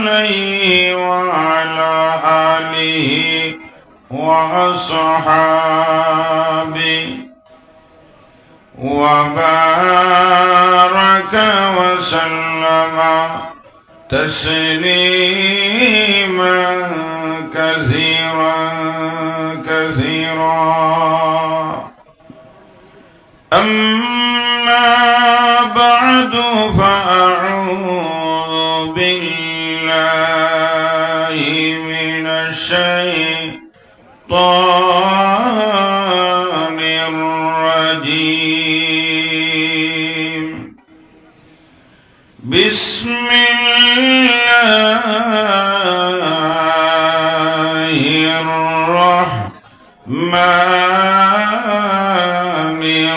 عليه وعلى آله وأصحابه وبارك وسلم تسليما كثيرا كثيرا. أما بعد فأعوذ بالله من الشيطان الرجيم. بسم الله الرحمن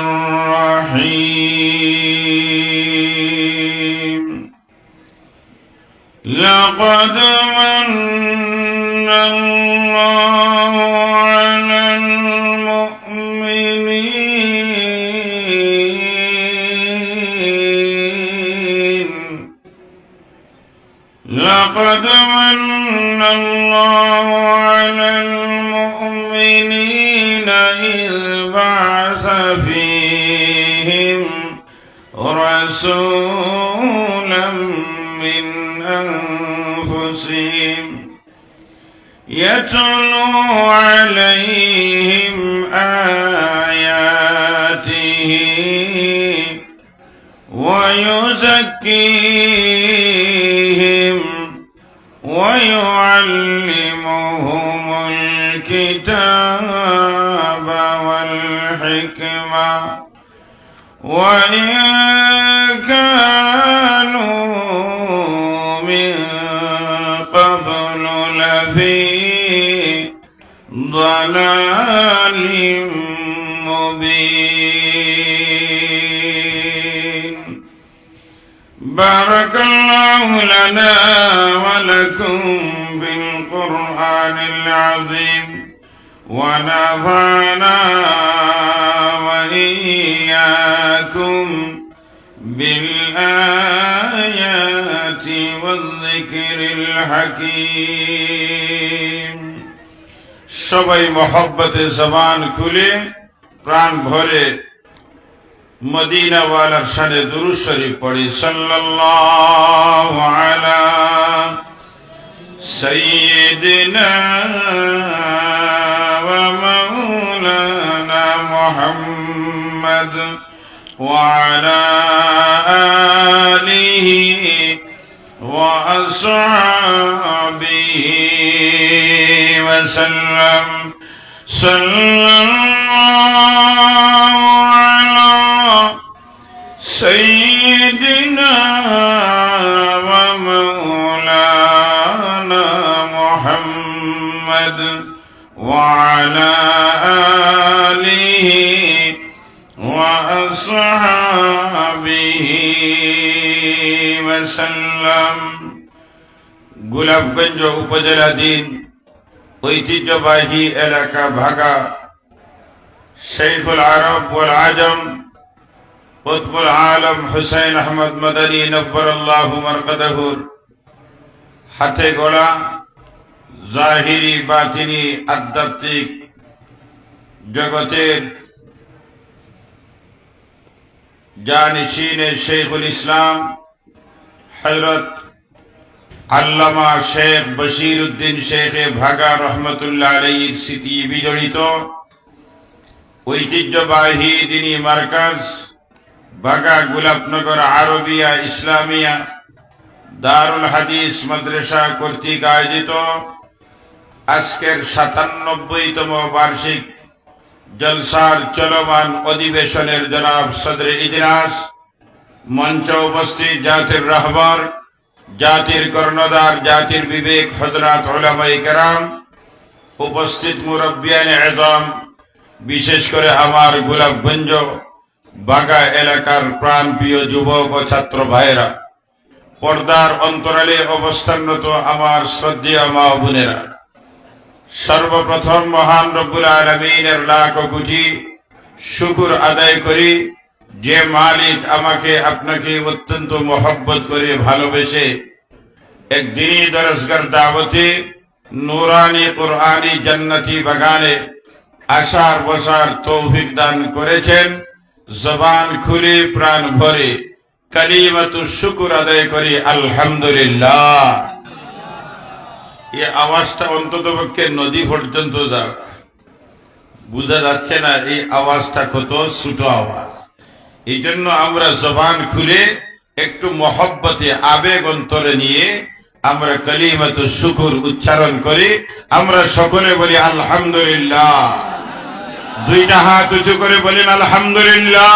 الرحيم. لقد من الله على المؤمنين. لقد من الله على المؤمنين إذ بعث فيهم رسولا من أنفسهم يتلو عليهم آياته ويزكيهم ويعلمهم الكتاب والحكمة وإن كانوا من قبل لفي ضلال مبين. بارك الله لنا ولكم بالقرآن العظيم ونفعنا وإياكم بالآيات والذكر الحكيم. সবাই মহব্বতে জবান খুলে প্রাণ ভরে মদিনাওয়ালার শানে দুরূদ শরীফ পড়ি। সাল্লাল্লাহু আলা সাইয়্যিদিনা ওয়া মাওলানা মুহাম্মদ ওয়া আলা আলিহি ওয়া আসহাবিহি ওয়া সাল্লাম। সাল্লাল্লাহু আলা সাইয়্যিদিনা ওয়া মাওলানা মুহাম্মদ ওয়া আলা আলিহি ওয়া আসহাবিহি ওয়া সাল্লাম। গোলাপগঞ্জ উপজেলাধীন ঐতিহ্যবাহী এলাকা ভাগা শাইখুল আরব ওয়াল আজম কুতবুল আলম হুসাইন আহমদ মাদানী নব্বরাল্লাহু মারকাদাহুর হাতে গড়া জাহিরি বাতিনি আধ্যাত্মিক জগতের জানিশিনে শেখুল ইসলাম হযরত আল্লামা শেখ বশির উদ্দিন শেখে ভাগা রহমতুল্লাহ আলাইহির স্মৃতি বিজড়িত ঐতিহ্যবাহী দ্বীনি মার্কাজ ভাগা গোলাপনগর আরবিয়া ইসলামিয়া দারুল হাদিস মাদ্রাসা কর্তৃক আয়োজিত আজকের ৯৭তম বার্ষিক জলসার চলমান অধিবেশনের জনাব সদরে ইজলাস, মঞ্চে উপস্থিত জাতির রাহবার, জাতির কর্ণধার, জাতির বিবেক হযরত উলামায়ে কেরাম, উপস্থিত মুরব্বিয়ানে আযম, বিশেষ করে আমার গোলাপগঞ্জ বাগা এলাকার প্রাণপ্রিয় যুবক ও ছাত্র ভাইরা, পর্দার অন্তরালে অবস্থানরত আমার শ্রদ্ধেয় মা ও বোনেরা, সর্বপ্রথম মহান রব্বুল আলামিনের লাখ কোটি শুকর আদায় করি, যে মালিক আমাকে আপনাকে অত্যন্ত মহব্বত করে ভালোবেসে এক দিনী দরসগার দাওয়াতে নুরানি কুরআনি জান্নাতি বাগানে আসার বসার তৌফিক দান করেছেন। জবান খুলে প্রাণ ভরে কালিমাতুশ শুকর আদায় করি আলহামদুলিল্লাহ। এই আওয়াজটা অন্ততপক্ষে নদী পর্যন্ত যাক। বোঝা যাচ্ছে না এই আওয়াজটা কত ছোট আওয়াজ। এই জন্য আমরা জবান খুলে একটু মহব্বতে আবেগ অন্তরে নিয়ে আমরা কালিমাতুশ শুকর উচ্চারণ করি। আমরা সকলে বলি আলহামদুলিল্লাহ। দুইটা হাত উঁচু করে বলেন আলহামদুলিল্লাহ।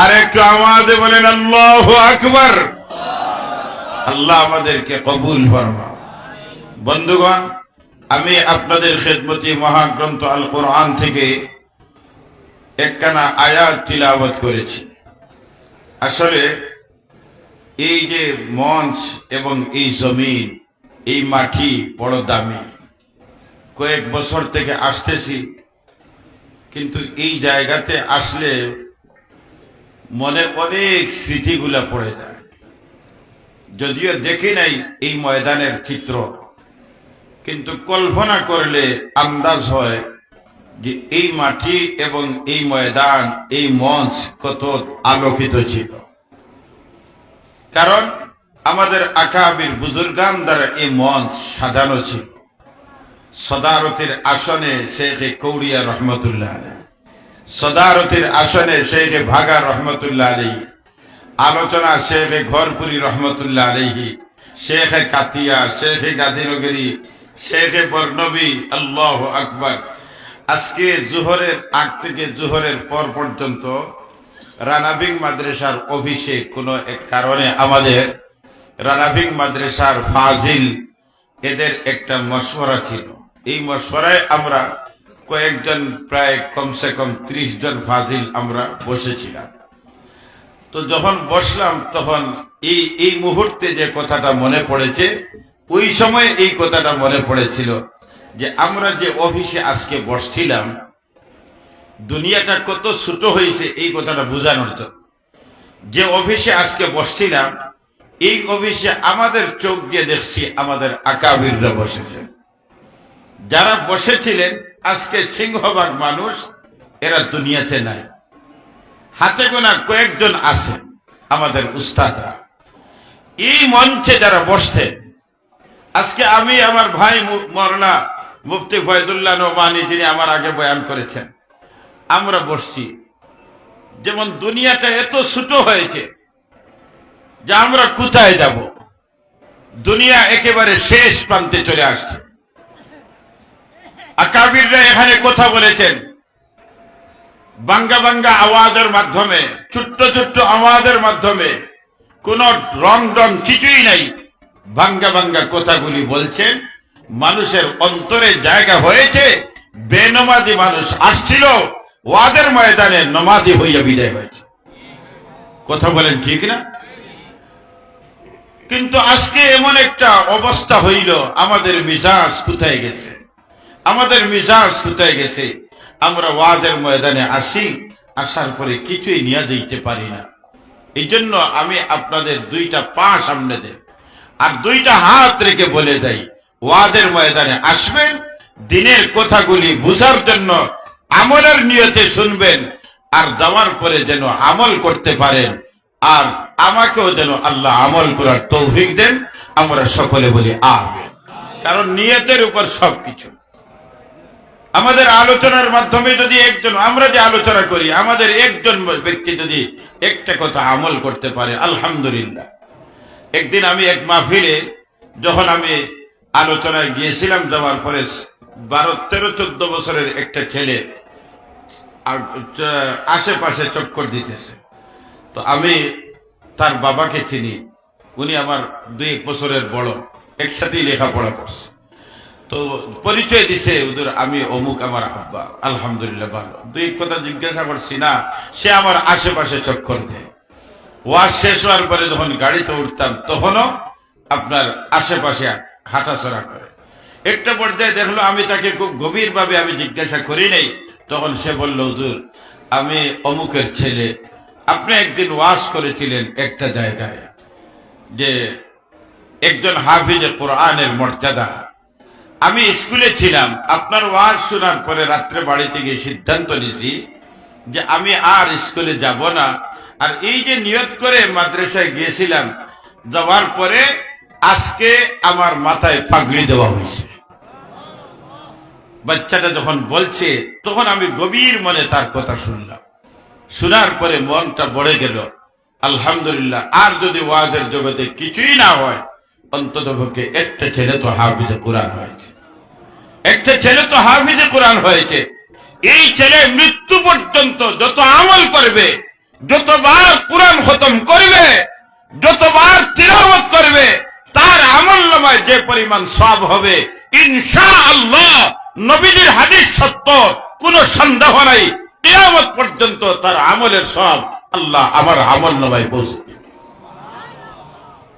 আর একটু আওয়াজে বলেন আল্লাহু আকবার। আল্লাহ আমাদেরকে কবুল ফরমাও। বন্ধুগণ, আমি আপনাদের খেদমতে মহাগ্রন্থ আল কোরআন থেকে একখানা আয়াত তিলাওয়াত করেছি। আসলে এই যে মঞ্চ এবং এই জমিন, এই মাটি বড় দামি। কয়েক বছর থেকে আসতেছি, কিন্তু এই জায়গাতে আসলে মনে অনেক স্মৃতিগুলা পড়ে যায়। যদিও দেখি নাই এই ময়দানের চিত্র, কিন্তু কল্পনা করলে আন্দাজ হয় যে এই মাটি এবং এই ময়দান, এই মঞ্চ কত আলোকিত ছিল। কারণ আমাদের আকাবির বুজুর্গান দ্বারা এই মঞ্চ সাজানো ছিল। সদারতের আসনে শেখে কৌড়িয়া রহমতুল্লাহ আলাইহি, সদারতের আসনে শেখে ভাগা রহমতুল্লাহ আলাইহি, আলোচনা শেখে ঘরপুরি রহমতুল্লাহ আলাইহি, শেখে কাতিয়া, শেখে গাজীনগরী, শেখে বর্ণবী। আল্লাহু আকবার। আজকে জোহরের আগ থেকে জোহরের পর পর্যন্ত রানাবিং মাদ্রাসার অফিসে কোনো এক কারণে আমাদের রানাবিং মাদ্রাসার ফাজিল এদের একটা মশওয়ারা ছিল। এই মশওয়ারায় আমরা কয়েকজন, প্রায় কমসে কম 30 জন ফাজিল আমরা বসেছিলাম। তো যখন বসলাম তখন এই মুহূর্তে যে কথাটা মনে পড়েছে, ওই সময় এই কথাটা মনে পড়েছিল যে আমরা যে অফিসে আজকে বসছিলাম, দুনিয়াটা কত ছোট হয়েছে এই কথাটা বোঝানোর জন্য। যে অফিসে আজকে বসছিলাম, এই অফিসে আমাদের চোখ দিয়ে দেখছি আমাদের আকাবিররা বসেছেন। যারা বসেছিলেন আজকে সিংহভাগ মানুষ এরা দুনিয়াতে নাই। হাতে গোনা কয়েকজন আছেন আমাদের উস্তাদরা। এই মঞ্চে যারা বসতেন, আজকে আমি আমার ভাই মওলানা মুফতি ফয়জুল্লাহ নোমানী, যিনি আমার আগে বয়ান করেছেন, আমরা বসছি। যেমন দুনিয়াটা এত ছোট হয়েছে যে আমরা কোথায় যাব, দুনিয়া একেবারে শেষ প্রান্তে চলে আসছে। আকাবিররা এখানে কথা বলেছেন বাঙ্গা বাঙ্গা আওয়াজের মাধ্যমে, ছোট্ট ছোট্ট আওয়াজের মাধ্যমে, কোন রং রং কিছুই নাই। বাঙ্গা বাঙ্গা কথাগুলি বলছেন, মানুষের অন্তরে জায়গা হয়েছে। বেনমাজি মানুষ আসছিল, ওয়াদের ময়দানে নমাজি হইয়া বিদায় হয়েছে। কথা বলেন ঠিক না? কিন্তু আজকে এমন একটা অবস্থা হইল, আমাদের মিজাজ কোথায় গেছে, আমাদের মিজাজ কোথায় গেছে। আমরা ওয়াদের ময়দানে আসি, আসার পরে কিছুই নিয়ে দিতে পারি না। এই জন্য আমি আপনাদের দুইটা পা সামনে দেব আর দুইটা হাত রেখে বলে যাই, ওয়াদের ময়দানে আসবেন, দিনের কথাগুলি বুঝার জন্য আমলের নিয়তে শুনবেন, আর যাওয়ার পরে যেন আমল করতে পারেন, আর আমাকেও যেন আল্লাহ আমল করার তৌফিক দেন। আমরা সকলে বলি আমিন। কারণ নিয়তের উপর সবকিছু। আমাদের আলোচনার মাধ্যমে যদি একজন, আমরা যে আলোচনা করি, আমাদের একজন ব্যক্তি যদি একটা কথা আমল করতে পারে, আলহামদুলিল্লাহ। একদিন আমি এক মাহফিলে যখন আমি আলোচনায় গিয়েছিলাম, যাওয়ার পরে 12, 13, 14 বছরের একটা ছেলে আশেপাশে চক্কর দিতেছে। তো আমি তার বাবাকে চিনি, উনি আমার 2-1 বছরের বড়, একসাথেই লেখাপড়া করছে। তো পরিচয় দিছে, হুজুর আমি অমুক, আমার আব্বা। আলহামদুলিল্লাহ ভালো। 2 কথা জিজ্ঞাসা করছি না, সে আমার আশেপাশে চক্কর দেয়। ওয়াজ শেষ হওয়ার পরে যখন গাড়িতে উঠতাম, তখনও আপনার আশেপাশে হাঁটাচলা করে। একটা পর্যায়ে দেখলো আমি তাকে খুব গভীরভাবে আমি জিজ্ঞাসা করি নাই, তখন সে বলল, হুজুর আমি অমুকের ছেলে, আপনি একদিন ওয়াজ করেছিলেন একটা জায়গায় যে একজন হাফিজে কোরআনের মর্যাদা। আমি স্কুলে ছিলাম, আপনার ওয়াজ শোনার পরে রাত্রে বাড়িতে গিয়ে সিদ্ধান্ত নিয়েছি যে আমি আর স্কুলে যাব না। আর এই যে নিয়ত করে মাদ্রাসায় গিয়েছিলাম, যাওয়ার পরে আজকে আমার মাথায় পাগড়ি দেওয়া হয়েছে। বাচ্চাটা যখন বলছে তখন আমি গভীর মনে তার কথা শুনলাম। শোনার পরে মনটা বড়ে গেল। আলহামদুলিল্লাহ, আর যদি ওয়াজের জগতে কিছুই না হয়, অন্ততপক্ষে একটা ছেলে তো হাফিজে কোরআন হয়েছে, একটা ছেলে তো হাফিজে কোরআন হয়েছে। এই ছেলে মৃত্যু পর্যন্ত যত আমল করবে, যতবার কোরআন খতম করবে, যতবার তিলাওয়াত করবে, তার আমলনামায় যে পরিমাণ সওয়াব হবে ইনশাআল্লাহ, নবীজির হাদিস সত্য, কোনো সন্দেহ নাই, কিয়ামত পর্যন্ত তার আমলের সওয়াব আল্লাহ আমার আমলনামায় পৌঁছে দেবে।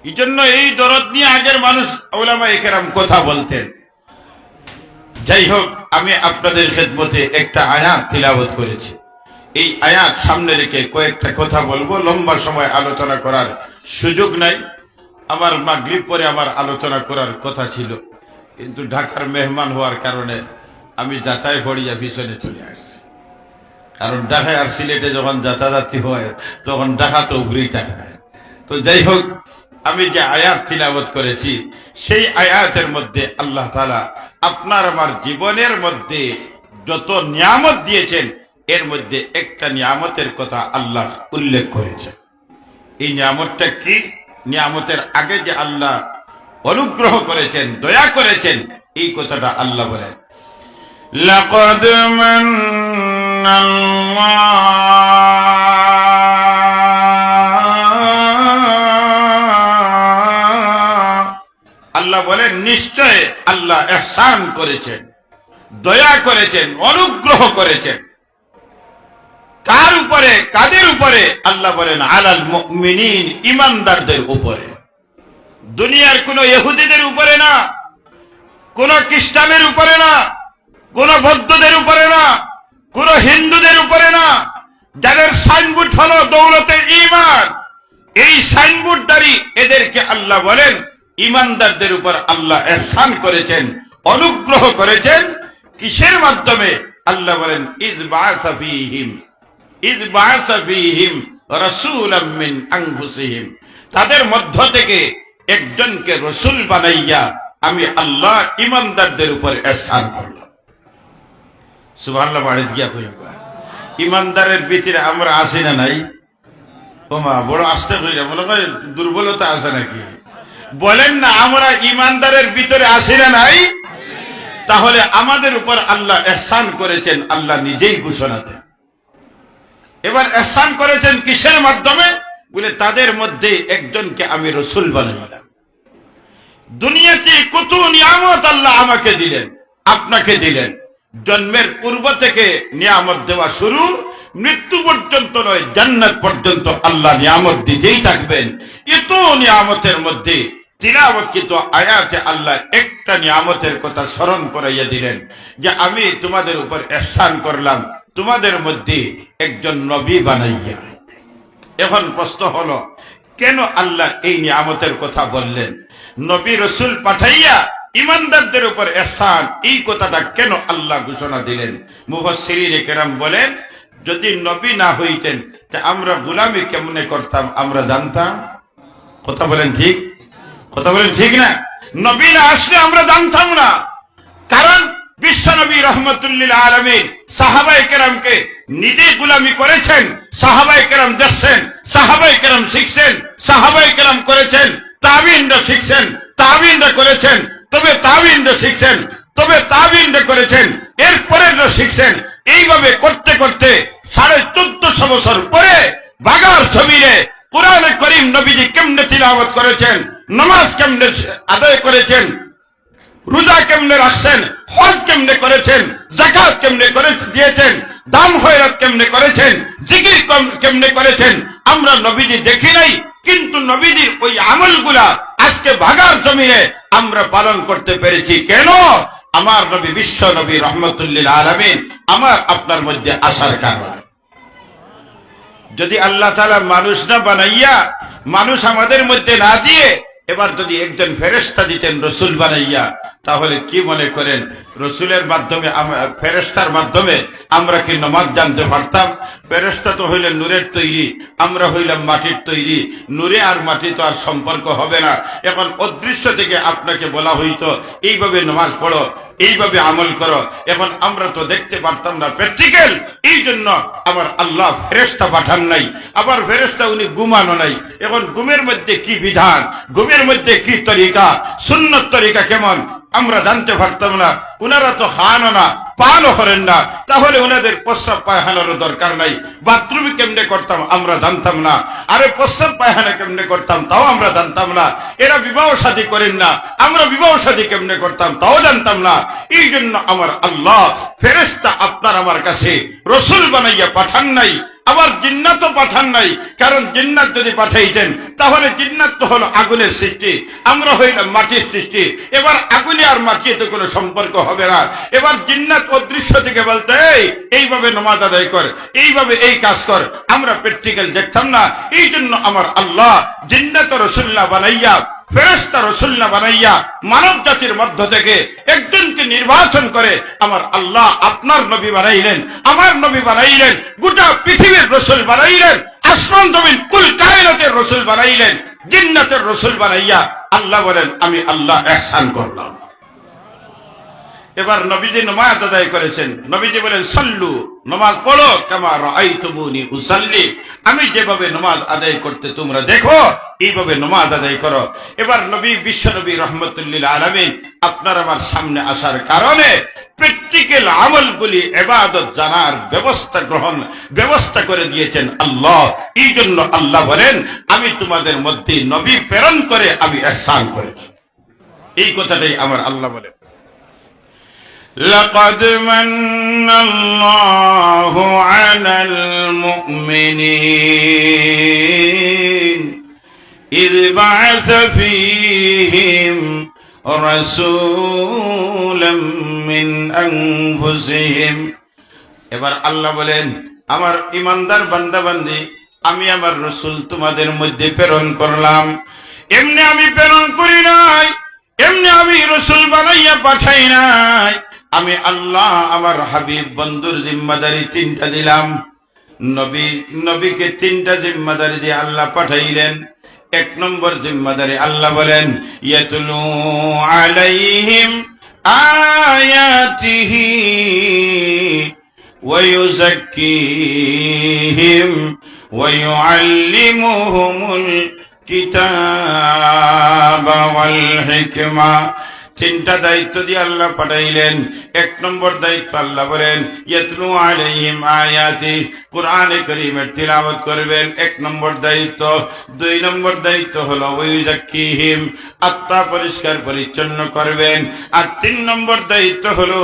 এই জন্য এই দরদ নিয়ে আগের মানুষ উলামায়ে কেরাম কথা বলতেন। যাই হোক, আমি আপনাদের খেদমতে একটা আয়াত তিলাওয়াত করেছি। এই আয়াত সামনে রেখে কয়েকটা কথা বলবো। লম্বা সময় আলোচনা করার সুযোগ নাই। আমার মাগরিব পরে আমার আলোচনা করার কথা ছিল, কিন্তু ঢাকার মেহমান হওয়ার কারণে আমি যাচাই পড়িয়া পিছনে চলে আসছি। কারণ ঢাকায় আর সিলেটে যখন যাতাযাতি হয় তখন ঢাকা তো উপরেই থাকে। তো যাই হোক, আমি যে আয়াত তিলাওয়াত করেছি সেই আয়াতের মধ্যে আল্লাহ তাআলা আপনার আমার জীবনের মধ্যে যত নিয়ামত দিয়েছেন, এর মধ্যে একটা নিয়ামতের কথা আল্লাহ উল্লেখ করেছেন। এই নিয়ামতটা কি? নিয়ামতের আগে যে আল্লাহ অনুগ্রহ করেছেন, দয়া করেছেন, এই কথাটা আল্লাহ বলেন, লাকাদ আল্লাহ বলেন, নিশ্চয় আল্লাহ ইহসান করেছেন, দয়া করেছেন, অনুগ্রহ করেছেন। কার উপরে? কাদের উপরে? আল্লাহ বলেন আলাল মুমিনিন, ঈমানদারদের উপরে। দুনিয়ার কোন ইহুদিদের উপরে না, কোন খ্রিস্টানের উপরে না, কোন বৌদ্ধদের উপরে না, কোন হিন্দুদের উপরে না। যাদের সাইনবোর্ড হলো দৌলতে ঈমান, এই সাইনবোর্ডদারি এদেরকে আল্লাহ বলেন ঈমানদারদের উপর আল্লাহ ইহসান করেছেন, অনুগ্রহ করেছেন। কিসের মাধ্যমে? আল্লাহ বলেন ইয বা'আসা ফীহিম রাসূলাম মিন আনফুসিহিম, তাদের মধ্য থেকে একজনকে রাসূল বানাইয়া আমি আল্লাহ ঈমানদারদের উপর ইহসান করলাম। সুবহানাল্লাহ। বাড়িতে গিয়া কইবা, ঈমানদারের ভিতরে আমরা আছি না নাই? ওমা বড় আস্তে কইরা মনে হয় দুর্বলতা আছে নাকি? বলেন না, আমরা ঈমানদারের ভিতরে আছি না নাই? তাহলে আমাদের উপর আল্লাহ ইহসান করেছেন, আল্লাহ নিজেই ঘোষণা দেন। এবার ইহসান করেছেন কিসের মাধ্যমে? বলে তাদের মধ্যে একজনকে আমি রাসূল বানাইলাম। দুনিয়াতে কত নিয়ামত আল্লাহ আমাকে দিলেন, আপনাকে দিলেন। জন্মের পূর্ব থেকে নিয়ামত দেওয়া শুরু, মৃত্যু পর্যন্ত নয়, জান্নাত পর্যন্ত আল্লাহ নিয়ামত দিতেই থাকবেন। এত নিয়ামতের মধ্যে তিলাওয়াতকৃত আয়াতে আল্লাহ একটা নিয়ামতের কথা স্মরণ করাইয়া দিলেন যে আমি তোমাদের উপর ইহসান করলাম, তোমাদের মধ্যে একজন নবী বানাইয়া। এখন প্রশ্ন হলো, কেন আল্লাহ এই নিয়ামতের কথা বললেন? নবী রাসূল পাঠাইয়া ঈমানদারদের উপর ইহসান, এই কথাটা কেন আল্লাহ ঘোষণা দিলেন? মুফাসসিরিনে কেরাম বলেন, যদি নবী না হইতেন তা আমরা গোলামি কেমনে করতাম আমরা জানতাম? কথা বলেন ঠিক? কথা বলেন ঠিক না? নবী না আসলে আমরা জানতাম না। কারণ বিশ্ব নবী রহমতুল্লিল আলামিন সাহাবায়ে কেরামকে নিজে গোলামি করেছেন, সাহাবায়ে কেরাম দেখছেন, সাহাবায়ে কেরাম শিখছেন, সাহাবায়ে কেরাম করেছেন, তাবিঈনরা শিখছেন, তাবিঈনরা করেছেন, তবে তাবিঈনরা শিখছেন, তবে তাবিঈনরা করেছেন, এরপরেররা শিখছেন। এইভাবে করতে করতে 1450 বছর পরে বাগার জমিনে কুরআনে কারীম নবীজি কেমনে তিলাওয়াত করেছেন, নামাজ কেমনে আদায় করেছেন, রোজা কেমনে রাখছেন, হজ কেমনে করেছেন, যাকাত কেমনে করে দিয়েছেন, দান খয়রাত কেমনে করেছেন, জিকির কেমনে করেছেন, আমরা নবীজি দেখি নাই। কিন্তু নবীজির ওই আমলগুলা আজকে বাগার জমিনে আমরা পালন করতে পেরেছি। কেন? আমার নবী বিশ্ব নবী রহমতুল্লিল আলামিন আমার আপনার মধ্যে আসার কারণে। যদি আল্লাহ তাআলা মানুষ না বানাইয়া, মানুষ আমাদের মধ্যে না দিয়ে এবার যদি একজন ফেরেশতা দিতেন রসুল বানাইয়া, তাহলে কি মনে করেন রসুলের মাধ্যমে ফেরেশতার মাধ্যমে আমরা কি নামাজ জানতে পারতাম? ফেরেশতা তো হইলেন নূরের তৈরি, আমরা হইলাম মাটির তৈরি। নূরে আর মাটি তো আর সম্পর্ক হবে না। এখন অদৃশ্য থেকে আপনাকে বলা হইতো এইভাবে নামাজ পড়ো, এইভাবে আমল করো, এখন আমরা তো দেখতে পারতাম না, প্র্যাকটিক্যাল। এই জন্য আমার আল্লাহ ফেরেশতা পাঠান নাই। আবার ফেরেশতা উনি ঘুমানো নাই। এখন ঘুমের মধ্যে কি বিধান, ঘুমের মধ্যে কি তরিকা, সুন্নত তরিকা কেমন আমরা জানতে পারতাম না। উনারা তো খানও না, পানও করেন না, তাহলে উনাদের প্রস্রাব পায়খানারও দরকার নাই। বাথরুমে কেমনে করতাম আমরা জানতাম না। আরে প্রস্রাব পায়খানা কেমনে করতাম তাও আমরা জানতাম না। এরা বিবাহ শাদী করেন না, আমরা বিবাহ শাদী কেমনে করতাম তাও জানতাম না। এই জন্য আমার আল্লাহ ফেরেশতা আপনার আমার কাছে রসুল বানাইয়া পাঠান নাই, আবার জিন্নাতও পাঠান নাই। কারণ জিন্নাত যদি পাঠাইতেন তাহলে জিন্নাত তো হলো আগুনের সৃষ্টি, আমরা হইলাম মাটির সৃষ্টি। এবার আগুনে আর মাটিতে কোনো সম্পর্ক হবে না। এবার জিন্নাত অদৃশ্য থেকে বলতে এইভাবে নামাজ আদায় কর, এইভাবে এই কাজ কর, আমরা প্র্যাকটিক্যাল দেখতাম না। এই জন্য আমার আল্লাহ জিন্নাত রাসূলুল্লাহ বানাইয়া, ফেরেশতা রাসূলুল্লাহ বানাইয়া মানব জাতির মধ্য থেকে একজনকে নির্বাচন করে আমার আল্লাহ আপনার নবী বানাইলেন, আমার নবী বানাইলেন, গোটা পৃথিবীর রসুল বানাইলেন, আসমান জমিন কুল কায়নাতের রসুল বানাইলেন, জিন্নাতের রসুল বানাইয়া আল্লাহ বলেন আমি আল্লাহ ইহসান করলাম। এবার নবীজি নামাজ আদায় করেছেন, নবীজি বলেন সাল্লু, নামাজ পড়ো, কামা রাআইতুমুনি উসাল্লি, আমি যেভাবে নামাজ আদায় করতে তোমরা দেখো এইভাবে নামাজ আদায় করো। এবার নবী বিশ্ব নবী রাহমাতুল লিল আলামিন আপনার আমার সামনে আসার কারণে প্র্যাকটিক্যাল আমলগুলি ইবাদত জানার ব্যবস্থা করে দিয়েছেন আল্লাহ। এই জন্য আল্লাহ বলেন আমি তোমাদের মধ্যে নবী প্রেরণ করে আমি ইহসান করেছি। এই কথাটাই আমার আল্লাহ বলেন। لقد من الله على المؤمنين إذ بعث فيهم رسولا من أنفسهم। এবার আল্লাহ বলেন আমার ইমানদার বান্দা বান্দি, আমি আমার রসুল তোমাদের মধ্যে প্রেরণ করলাম। এমনি আমি প্রেরণ করি নাই, এমনি আমি রসুল বানাইয়া পাঠাই নাই। আমি আল্লাহ আমার হাবিব বন্ধুর জিম্মাদারি তিনটা দিলাম। নবীকে তিনটা জিম্মাদারি দিয়ে আল্লাহ পাঠাইলেন। এক নম্বর জিম্মাদারি আল্লাহ বলেন ইয়াতলু আলাইহিম আয়াতিহি ওয়া ইউযাক্কিহিম ওয়া ইউআল্লিমুহুমুল কিতাবা ওয়াল হিকমা। তিনটা দায়িত্ব দিয়ে আল্লাহ পাঠাইলেন। এক নম্বর দায়িত্ব আল্লাহ বলেন ইয়াতলু আলাইহিম আয়াতি, কুরআনে কারীমের তিলাওয়াত করবেন, এক নম্বর দায়িত্ব। দুই নম্বর দায়িত্ব হলো ওয়াইযাক্কিহিম, আত্মা পরিষ্কার পরিচ্ছন্ন করবেন। আর তিন নম্বর দায়িত্ব হলো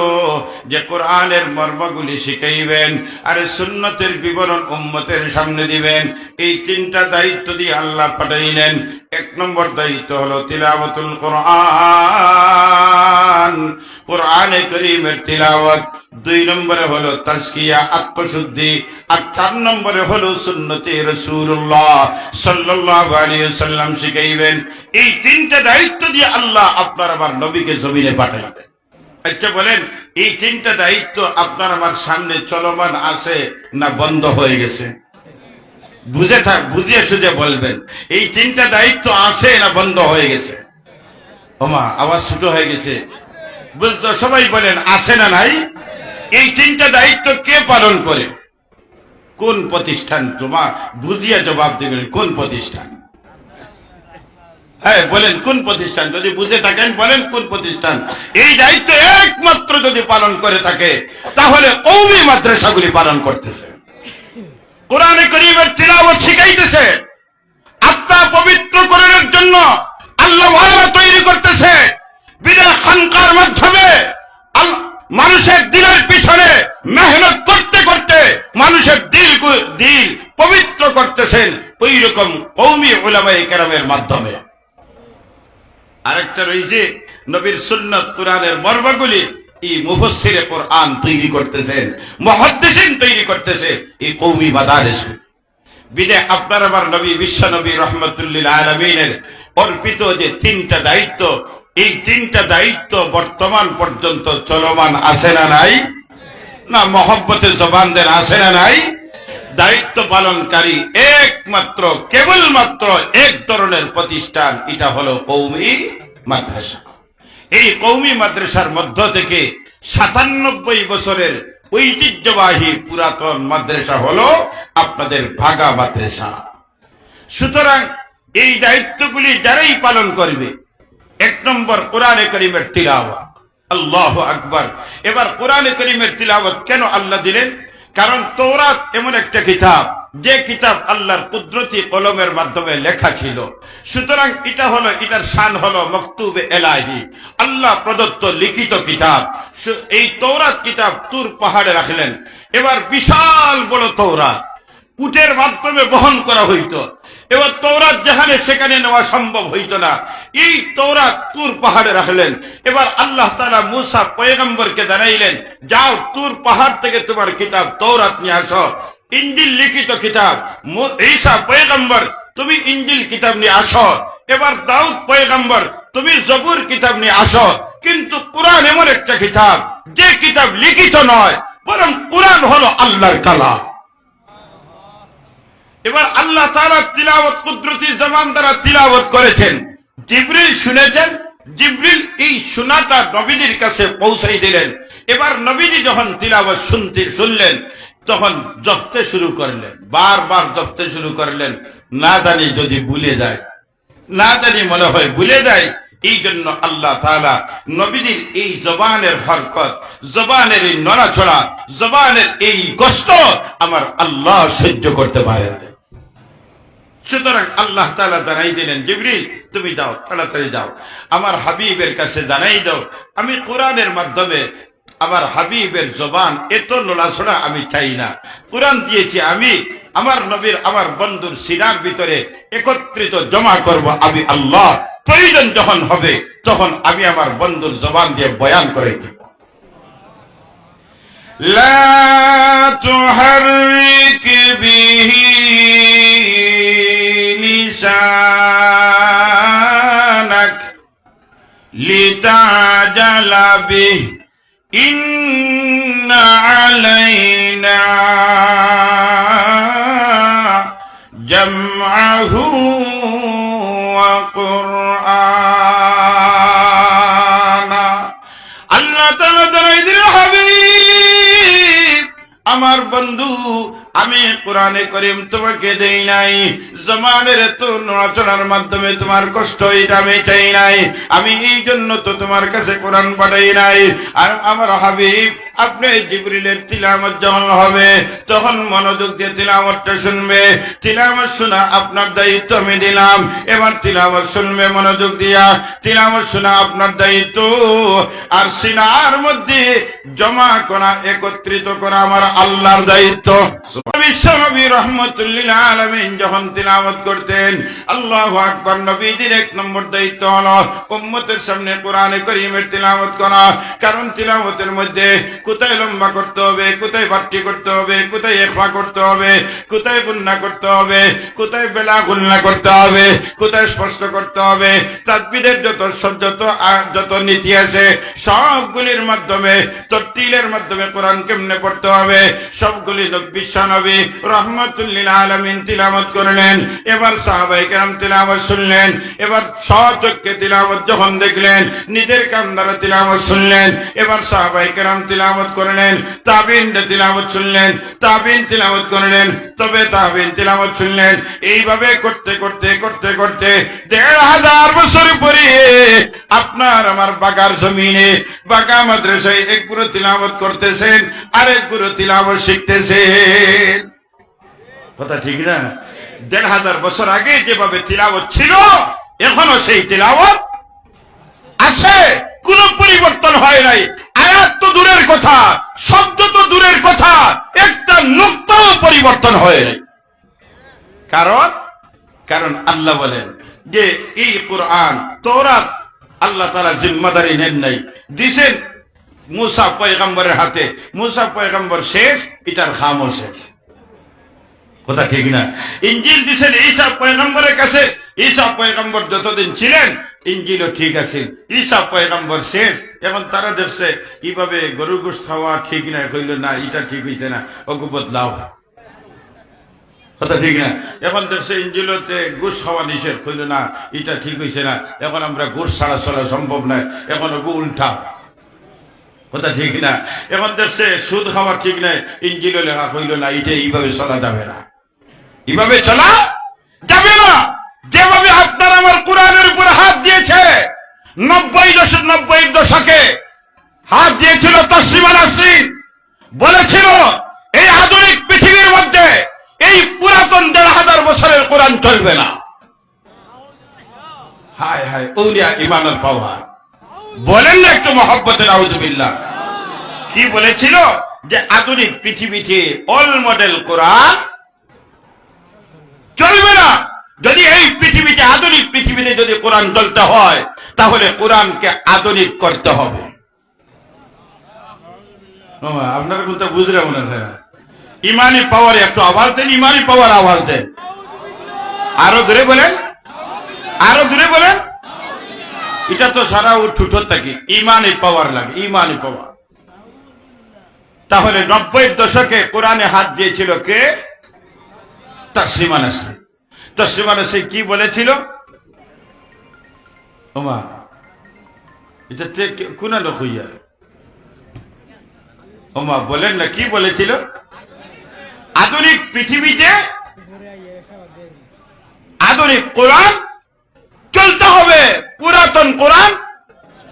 যে কোরআনের মর্মগুলি শিখাইবেন আর সুন্নতের বিবরণ উম্মতের সামনে দিবেন। এই তিনটা দায়িত্ব দিয়ে আল্লাহ পাঠাইলেন। এক নম্বর দায়িত্ব হলো তিলাওয়াতুল কোরআন, কোরআনে কারীমের তিলাওয়াত। দুই নম্বরে হলো তাজকিয়া, আত্মশুদ্ধি। আর চার নম্বরে হলো সুন্নতে রাসূলুল্লাহ সাল্লাল্লাহু আলাইহি ওয়াসাল্লাম শিখাইবেন। এই তিনটা দায়িত্ব দিয়ে আল্লাহ আপনার আমার নবীকে জমিনে পাঠাইবেন। আচ্ছা বলেন এই তিনটা দায়িত্ব আপনার আমার সামনে চলমান আছে না বন্ধ হয়ে গেছে? বুঝিয়ে সুঝে বলবেন এই তিনটা দায়িত্ব আছে না বন্ধ হয়ে গেছে? ওমা আওয়াজ ছোট হয়ে গেছে, বুঝতো? সবাই বলেন আছে না নাই? এই তিনটা দায়িত্ব কে পালন করে? কোন প্রতিষ্ঠান? তোমার বুঝিয়ে জবাব দেবেন কোন প্রতিষ্ঠান? হ্যাঁ বলেন কোন প্রতিষ্ঠান? যদি বুঝে থাকেন বলেন কোন প্রতিষ্ঠান? এই দায়িত্ব একমাত্র যদি পালন করে থাকে তাহলে কওমি মাদ্রাসাগুলি পালন করতেছে, কোরআনে কারীমের তিলাওয়াত শিখাইতেছে, আত্মা পবিত্র করার জন্য আল্লাহ ওয়ালা তৈরি করতেছে। বিনা খানকার মাধ্যমে মানুষের দিলের পিছনে মেহনত করতে করতে মানুষের দিল পবিত্র করতেছেন ওই রকম কওমি উলামায়ে কেরামের মাধ্যমে। আরেকটা রয়েছে নবীর সুন্নাত কোরআনের মর্মগুলি এই মুফাসসিরে কোরআন তৈরি করতেছেন, মুহাদ্দিসিন তৈরি করতেছে এই কওমি মাদারিস। বিদে আপনার আমার নবী বিশ্ব নবী রাহমাতুল লিল আলামিনের অর্পিত যে তিনটা দায়িত্ব, এই তিনটা দায়িত্ব বর্তমান পর্যন্ত চলমান আছে না নাই? না মহব্বতে জবানদের আছে না নাই? দায়িত্ব পালনকারী একমাত্র কেবলমাত্র এক ধরনের প্রতিষ্ঠান, এটা হলো কওমি মাদ্রাসা। এই কওমি মাদ্রাসার মধ্য থেকে ৯৭ বছরের ঐতিহ্যবাহী পুরাতন মাদ্রাসা হলো আপনাদের ভাগা মাদ্রাসা। সুতরাং এই দায়িত্বগুলি যারাই পালন করবে, ১ নম্বর কোরআনে কারীমের তিলাওয়াত। আল্লাহু আকবার। এবার কোরআনে কারীমের তিলাওয়াত কেন আল্লাহ দিলেন? কারণ তৌরাত এমন একটা কিতাব, যে কিতাব আল্লাহর কুদরতি কলমের মাধ্যমে লেখা ছিল। সুতরাং এটা হলো, এটার শান হলো মকতুবে এলাহি, আল্লাহ প্রদত্ত লিখিত কিতাব। এই তৌরাত কিতাব তুর পাহাড়ে রাখলেন। এবার বিশাল বড় তৌরাত উটের মাধ্যমে বহন করা হইতো। এবার তৌরাত যেখানে সেখানে নেওয়া সম্ভব হইতো না। এই তৌরাত তুর পাহাড়ে রাখলেন। এবার আল্লাহ তাআলা মূসা পয়গম্বরকে জানাইলেন, যাও তুর পাহাড় থেকে তোমার কিতাব তৌরাত নিয়ে আসো। ইনজিল লিখিত কিতাব, ঈসা পয়গম্বর তুমি ইনজিল কিতাব নিয়ে আসো। এবার দাউদ পয়গম্বর তুমি জবুর কিতাব নিয়ে আসো। কিন্তু কোরআন এমন একটা কিতাব, যে কিতাব লিখিত নয়, বরং কোরআন হলো আল্লাহর কালাম। এবার আল্লাহ তাআলা তিলাওয়াত কুদরতি জবান দ্বারা তিলাওয়াত করেছেন, জিবরিল শুনেছেন। জিবরিল এই শোনাটা নবীজির কাছে পৌঁছাই দিলেন। এবার নবীজি যখন তিলাওয়াত শুনলেন, তখন জপতে শুরু করলেন, বারবার জপতে শুরু করলেন। না জানি যদি ভুলে যায়, না জানি মনে হয় ভুলে যায়। এই জন্য আল্লাহ তাআলা নবীজির এই জবানের হরকত, জবানের এই নড়াচড়া, জবানের এই কষ্ট আমার আল্লাহ সহ্য করতে পারেন। সুতরাং আল্লাহ তাআলা জানাই দিলেন, জিবরিল তুমি যাও, তাড়াতাড়ি যাও, আমার হাবিবের কাছে জানাই দাও, আমি কোরআনের মাধ্যমে আমার হাবিবের জবান এত নড়াচড়া আমি চাই না। কোরআন দিয়েছি আমি আমার নবীর, আমার বন্ধুর সিনার ভিতরে একত্রিত জমা করব আমি আল্লাহ। প্রয়োজন যখন হবে তখন আমি আমার বন্ধুর জবান দিয়ে বয়ান করে দেব। লা তুহাররিক বিহি লিসানাক লিতাজালা বিহি ইন্না আলাইনা জামআহু ওয়া কুরআনা। আল্লাহ তাআলা জানাই দিলেন, হাবিব আমার বন্ধু, আমি কোরআনে কারীম তোমাকে দেই নাই জমানের এত নড়াচড়ার মাধ্যমে তোমার কষ্ট, এটা আমি চাই নাই। আমি এই জন্য তো তোমার কাছে কোরআন পাঠাই নাই। আর আমার হাবিব আপনি জিবরিলের তিলাওয়াত যখন হবে তখন মনোযোগ দিয়ে তিলাওয়াতটা শুনবে। তিলাওয়াত শোনা আপনার দায়িত্ব আমি দিলাম। এবার তিলাওয়াত শুনবে মনোযোগ দিয়া, তিলাওয়াত শোনা আপনার দায়িত্ব। আর সিনার মধ্যে জমা করা, একত্রিত করা আমার আল্লাহর দায়িত্ব। বিশ্বনবী রাহমাতুল লিল আলামিন যখন তিলাওয়াত করতেন, আল্লাহু আকবার, নবীজির ১ নম্বর দায়িত্ব হলো উম্মতের সামনে কোরআনে কারীমের তিলাওয়াত করা। কারণ তিলাওয়াতের মধ্যে কোথায় লম্বা করতে হবে, কোথায় বাট্টি করতে হবে, কোথায় ইখফা করতে হবে, কোথায় গুন্না করতে হবে, কোথায় বেলা গুন্না করতে হবে, কোথায় স্পষ্ট করতে হবে, তাকবীরের যত নীতি আছে সবগুলির মাধ্যমে, তরতিলের মাধ্যমে কোরআন কেমনে পড়তে হবে সবগুলি বিশ্বনবী রাহমাতুল লিল আলামিন তিলাওয়াত করলেন। এবার সাহাবায়ে কেরাম তিলাওয়াত শুনলেন। এবার সচক্ষে তিলাওয়াত যখন দেখলেন, নিজের কান দ্বারা তিলাওয়াত শুনলেন। এবার সাহাবায়ে কেরাম তিলাওয়াত করলেন, তাবিঈন তিলাওয়াত শুনলেন, তাবিঈন তিলাওয়াত করলেন, তবে তাবিঈন তিলাওয়াত শুনলেন। এইভাবে করতে করতে করতে করতে ১৫০০ বছর পরে আপনার আমার বাগার জমিনে, বাগা মাদ্রাসায় এক গুরু তিলাওয়াত করতেছেন, আরেক গুরু তিলাওয়াত শিখতেছেন। কথা ঠিক না? ১৫০০ বছর আগে যেভাবে তিলাওয়াত ছিল, এখনো সেই তিলাওয়াত আছে, কোনো পরিবর্তন হয় নাই। আয়াত তো দূরের কথা, শব্দ তো দূরের কথা, একটা নুক্তাও পরিবর্তন হয় নাই। কারণ আল্লাহ বলেন যে এই কোরআন তৌরাত আল্লাহ তাআলা জিম্মাদারি নেন নাই, দিছেন মূসা পয়গম্বরের হাতে। মূসা পয়গম্বর শেষ, এটার খামও শেষ। কথা ঠিক না? ইঞ্জিল দিছেন ঈসা পয়গম্বরের কাছে। ঈসা পয়গম্বর যতদিন ছিলেন ইঞ্জিলও ঠিক আছে। ঈসা পয়গম্বর শেষ, এখন তারা দেখছে এইভাবে গরুর গোশত খাওয়া ঠিক না, কইল না এটা ঠিক হইছে না, ওকে বদলাও। কথা ঠিক না? এখন দেখছে ইঞ্জিলতে গোশ খাওয়া নিষেধ, কইল না এটা ঠিক হইছে না, এখন আমরা গোশ ছাড়া চলা সম্ভব নয়, এখন ওকে উল্টা। কথা ঠিক না? এখন দেখছে সুদ খাওয়া ঠিক নাই, ইঞ্জিল লেখা, কইল না এটা এইভাবে চলা যাবে না, এইভাবে চলা যাবে না। যেভাবে আপনার আমার কোরআনের উপর হাত দিয়েছে, 90 দশকে হাত দিয়েছিল তসলিমা নাসরিন, বলেছিল এই আধুনিক পৃথিবীর মধ্যে এই পুরাতন 1500 বছরের কোরআন চলবে না। হায় হায়, আউলিয়া ইমানের পাওয়ার। বলেন না একটু মহব্বতের আউযুবিল্লাহ। কি বলেছিল? যে আধুনিক পৃথিবীতে অল মডেল কোরআন চলবে না। যদি এই পৃথিবীতে, আধুনিক পৃথিবীতে যদি কোরআন চলতে হয়, তাহলে কোরআনকে আধুনিক করতে হবে। আপনারা কিন্তু বুঝলেন মনে হয়। ইমানি পাওয়ার একটু আওয়াজ দেন, ইমানি পাওয়ার আওয়াজ দেন। আরো দূরে বলেন, আরো দূরে বলেন। এটা তো সারা ঠুটো থাকি, ইমানি পাওয়ার লাগে, ইমানি পাওয়ার। তাহলে 90 দশকে কোরআনে হাত দিয়েছিল কে? তসলিমা নাসরিন। তসলিমা নাসরিন কি বলেছিল? ওমা এটা কোন লোক হইয়া, ওমা বলেন না কি বলেছিল? আধুনিক পৃথিবীতে আধুনিক কোরআন চলতে হবে, পুরাতন কোরআন